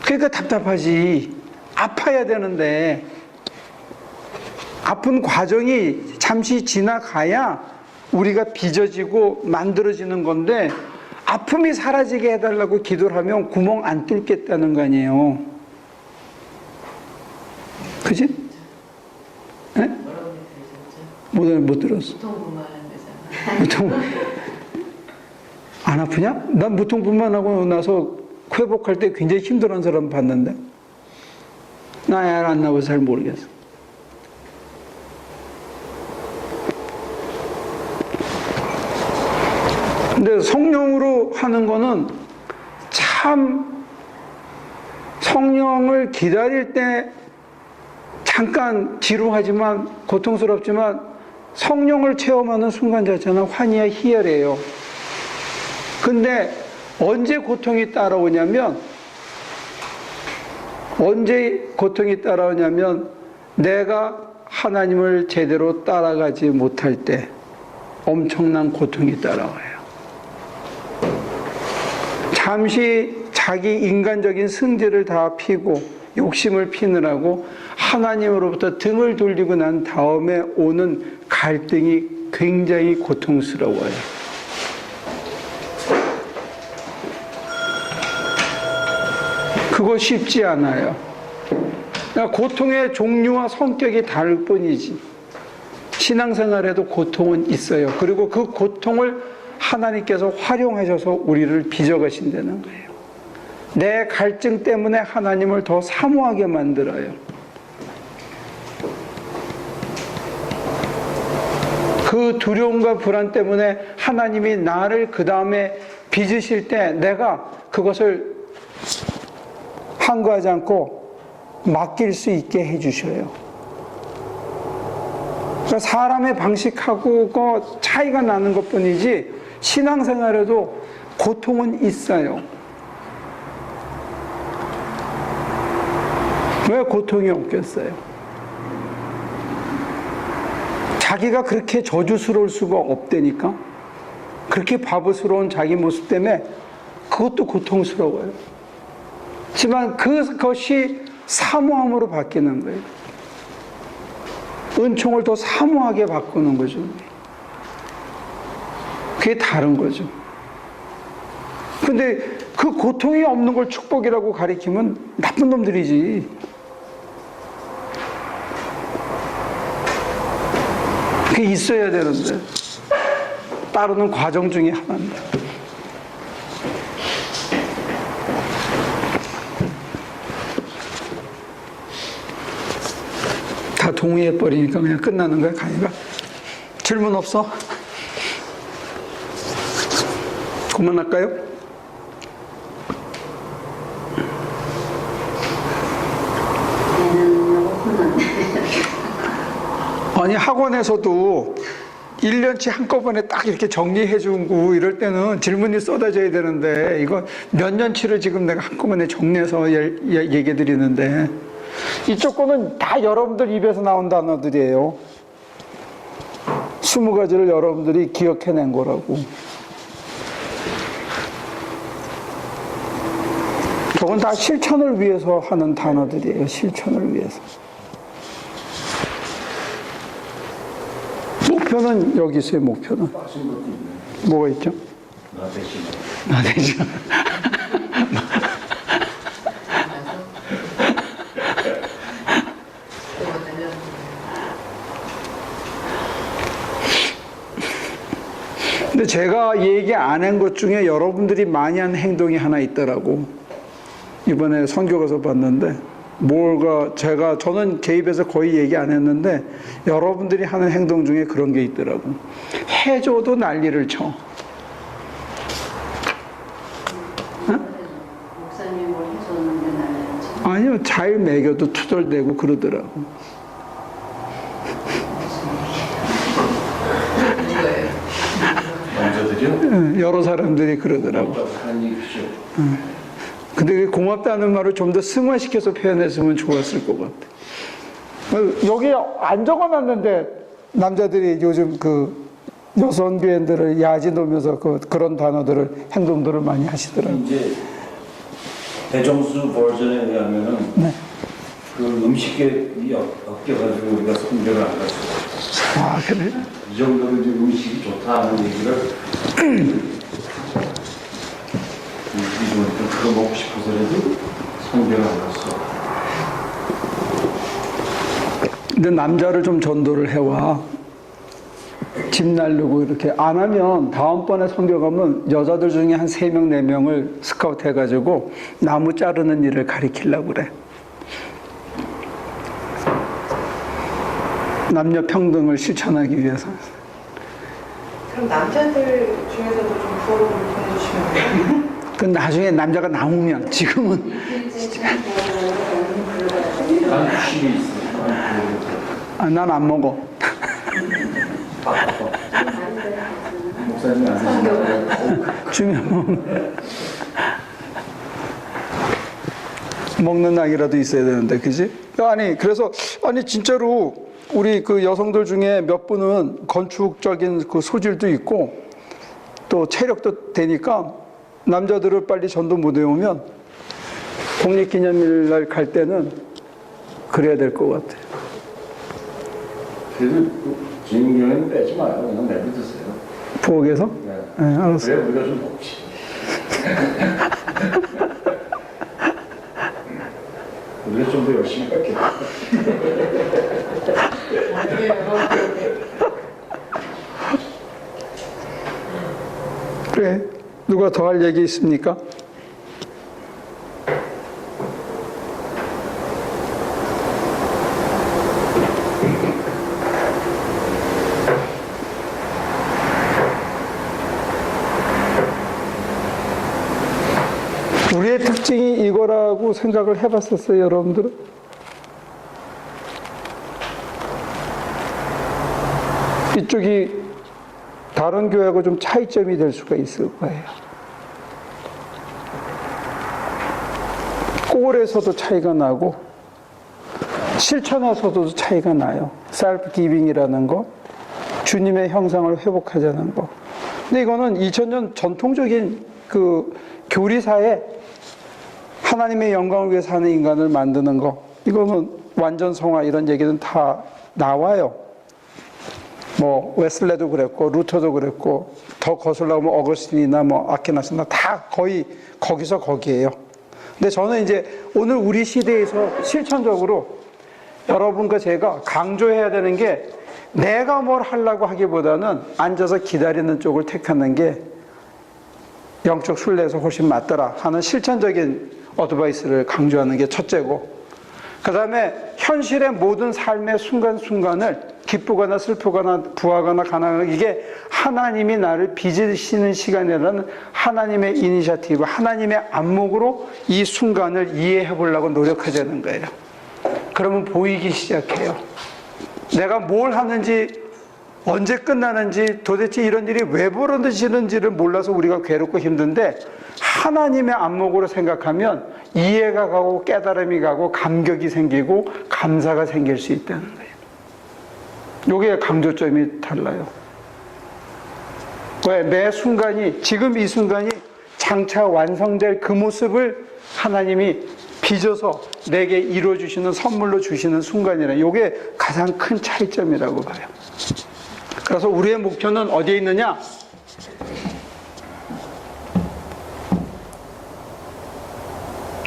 [SPEAKER 1] 그러니까 답답하지. 아파야 되는데, 아픈 과정이 잠시 지나가야 우리가 빚어지고 만들어지는 건데, 아픔이 사라지게 해달라고 기도를 하면 구멍 안 뚫겠다는 거 아니에요. 그지? 네? 못 들었어.
[SPEAKER 2] 무통분만한 데잖아.
[SPEAKER 1] 안 아프냐? 난 무통분만하고 나서 회복할 때 굉장히 힘들어하는 사람 봤는데. 나 애 안 나와서 잘 모르겠어. 근데 성령으로 하는 거는 참 성령을 기다릴 때 잠깐 지루하지만 고통스럽지만 성령을 체험하는 순간 자체는 환희와 희열이에요. 근데 언제 고통이 따라오냐면 내가 하나님을 제대로 따라가지 못할 때 엄청난 고통이 따라와요. 잠시 자기 인간적인 승질을 다 피고 욕심을 피느라고 하나님으로부터 등을 돌리고 난 다음에 오는 갈등이 굉장히 고통스러워요. 그거 쉽지 않아요. 그러니까 고통의 종류와 성격이 다를 뿐이지. 신앙생활에도 고통은 있어요. 그리고 그 고통을 하나님께서 활용하셔서 우리를 빚어가신다는 거예요. 내 갈증 때문에 하나님을 더 사모하게 만들어요. 그 두려움과 불안 때문에 하나님이 나를 그 다음에 빚으실 때 내가 그것을 항거하지 않고 맡길 수 있게 해주셔요. 그러니까 사람의 방식하고 그 차이가 나는 것 뿐이지 신앙생활에도 고통은 있어요. 왜 고통이 없겠어요? 자기가 그렇게 저주스러울 수가 없다니까. 그렇게 바보스러운 자기 모습 때문에 그것도 고통스러워요. 하지만 그것이 사모함으로 바뀌는 거예요. 은총을 더 사모하게 바꾸는 거죠. 그게 다른 거죠. 근데 그 고통이 없는 걸 축복이라고 가리키면 나쁜 놈들이지. 그게 있어야 되는데 따르는 과정 중에 하나입니다. 다 동의해버리니까 그냥 끝나는 거야, 강의가. 질문 없어? 그만할까요? 아니, 학원에서도 1년치 한꺼번에 딱 이렇게 정리해주고 이럴 때는 질문이 쏟아져야 되는데, 이거 몇 년치를 지금 내가 한꺼번에 정리해서 얘기해 드리는데, 이쪽 거는 다 여러분들 입에서 나온 단어들이에요. 20가지를 여러분들이 기억해낸 거라고. 저건 다 실천을 위해서 하는 단어들이에요. 실천을 위해서. 목표는 여기 있어요. 목표는.
[SPEAKER 3] 빠진 것도 있네.
[SPEAKER 1] 뭐가 있죠?
[SPEAKER 3] 나 대신.
[SPEAKER 1] 아, 되죠. 근데 제가 얘기 안 한 것 중에 여러분들이 많이 한 행동이 하나 있더라고. 이번에 선교 가서 봤는데, 저는 개입해서 거의 얘기 안 했는데, 여러분들이 하는 행동 중에 그런 게 있더라고. 해줘도 난리를 쳐.
[SPEAKER 4] 목사님 뭘 해줬는데 난리를 쳐?
[SPEAKER 1] 아니요, 잘 먹여도 투덜대고 그러더라고.
[SPEAKER 3] 남자들이요?
[SPEAKER 1] 여러 사람들이 그러더라고.
[SPEAKER 3] 고맙다고 하는 얘기죠.
[SPEAKER 1] 근데 그 고맙다는 말을 좀 더 승화시켜서 표현했으면 좋았을 것 같아. 여기 안 적어놨는데, 남자들이 요즘 그 여성교인들을 야지놓으면서 그런 단어들을, 행동들을 많이 하시더라고요.
[SPEAKER 3] 이제 대정수 버전에 의하면은 그 음식에 엮여가지고 우리가 성경을 안 갈 수가 없어.
[SPEAKER 1] 아, 그래?
[SPEAKER 3] 이 정도로 이제 음식이 좋다 하는 얘기를 그거 먹고 싶어서라도 성경을 안 갔어.
[SPEAKER 1] 근데 남자를 좀 전도를 해와. 집 날르고 이렇게 안 하면 다음번에 선교 가면 여자들 중에 한 3명, 4명을 스카우트 해가지고 나무 자르는 일을 가리키려고 그래. 남녀 평등을 실천하기 위해서.
[SPEAKER 6] 그럼 남자들 중에서도 좀 부러움을 보내주시면 돼요?
[SPEAKER 1] 그 나중에 남자가 나오면, 지금은
[SPEAKER 3] 난 욕심이 있어.
[SPEAKER 1] 난 안 먹어.
[SPEAKER 3] 목사님 안 드시는
[SPEAKER 1] 주면 먹는 낙이라도 있어야 되는데, 그지? 그래서 진짜로 우리 그 여성들 중에 몇 분은 건축적인 그 소질도 있고 또 체력도 되니까 남자들을 빨리 전도 못 해오면 독립기념일 날 갈 때는 그래야 될 것 같아요.
[SPEAKER 3] 그래도 진경에는 빼지 마요. 그냥 내버려두세요.
[SPEAKER 1] 부엌에서?
[SPEAKER 3] 네.
[SPEAKER 1] 네, 알았어.
[SPEAKER 3] 그래 우리가 좀 먹지. 우리가 좀 더 열심히 할게.
[SPEAKER 1] 그래. 누가 더 할 얘기 있습니까? 우리의 특징이 이거라고 생각을 해봤었어요, 여러분들은? 이쪽이 다른 교회하고 좀 차이점이 될 수가 있을 거예요. 꼴에서도 차이가 나고 실천에서도 차이가 나요. 셀프 기빙이라는 거, 주님의 형상을 회복하자는 거. 근데 이거는 2000년 전통적인 그 교리사에 하나님의 영광을 위해 사는 인간을 만드는 거, 이거는 완전 성화 이런 얘기는 다 나와요. 뭐 웨슬레도 그랬고 루터도 그랬고 더 거슬러 보면 어거스틴이나 뭐 아퀴나스나 다 거의 거기서 거기에요. 근데 저는 이제 오늘 우리 시대에서 실천적으로 여러분과 제가 강조해야 되는 게 내가 뭘 하려고 하기보다는 앉아서 기다리는 쪽을 택하는 게 영적 순례에서 훨씬 맞더라 하는 실천적인 어드바이스를 강조하는 게 첫째고, 그 다음에 현실의 모든 삶의 순간순간을 기쁘거나 슬프거나 부하거나 가난하거나 이게 하나님이 나를 빚으시는 시간이라는 하나님의 이니셔티브, 하나님의 안목으로 이 순간을 이해해 보려고 노력하자는 거예요. 그러면 보이기 시작해요. 내가 뭘 하는지, 언제 끝나는지, 도대체 이런 일이 왜 벌어지는지를 몰라서 우리가 괴롭고 힘든데 하나님의 안목으로 생각하면 이해가 가고 깨달음이 가고 감격이 생기고 감사가 생길 수 있다는 거예요. 요게 강조점이 달라요. 왜? 매 순간이, 지금 이 순간이 장차 완성될 그 모습을 하나님이 빚어서 내게 이루어주시는, 선물로 주시는 순간이라, 요게 가장 큰 차이점이라고 봐요. 그래서 우리의 목표는 어디에 있느냐?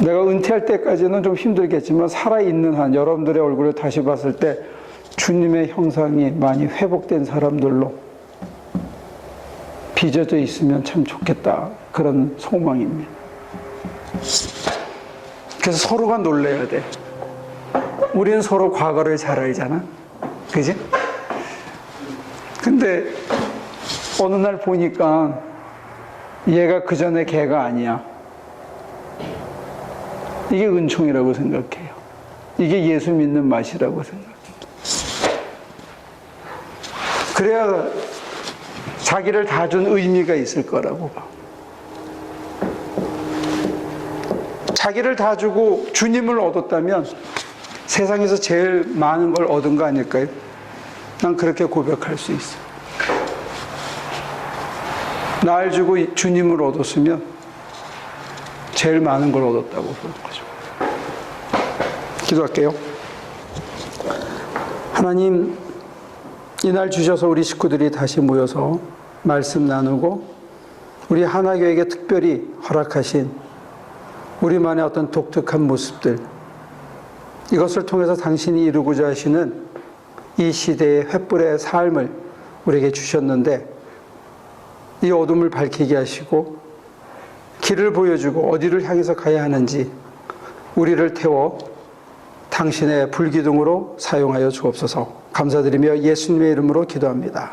[SPEAKER 1] 내가 은퇴할 때까지는 좀 힘들겠지만 살아있는 한 여러분들의 얼굴을 다시 봤을 때 주님의 형상이 많이 회복된 사람들로 빚어져 있으면 참 좋겠다, 그런 소망입니다. 그래서 서로가 놀래야 돼. 우리는 서로 과거를 잘 알잖아, 그지? 근데 어느 날 보니까 얘가 그 전에 걔가 아니야. 이게 은총이라고 생각해요. 이게 예수 믿는 맛이라고 생각해요. 그래야 자기를 다 준 의미가 있을 거라고 봐. 자기를 다 주고 주님을 얻었다면 세상에서 제일 많은 걸 얻은 거 아닐까요? 난 그렇게 고백할 수 있어. 날 주고 주님을 얻었으면 제일 많은 걸 얻었다고 보는 거죠. 기도할게요. 하나님, 이날 주셔서 우리 식구들이 다시 모여서 말씀 나누고 우리 하나교회에게 특별히 허락하신 우리만의 어떤 독특한 모습들, 이것을 통해서 당신이 이루고자 하시는 이 시대의 횃불의 삶을 우리에게 주셨는데, 이 어둠을 밝히게 하시고 길을 보여주고 어디를 향해서 가야 하는지 우리를 태워 당신의 불기둥으로 사용하여 주옵소서. 감사드리며 예수님의 이름으로 기도합니다.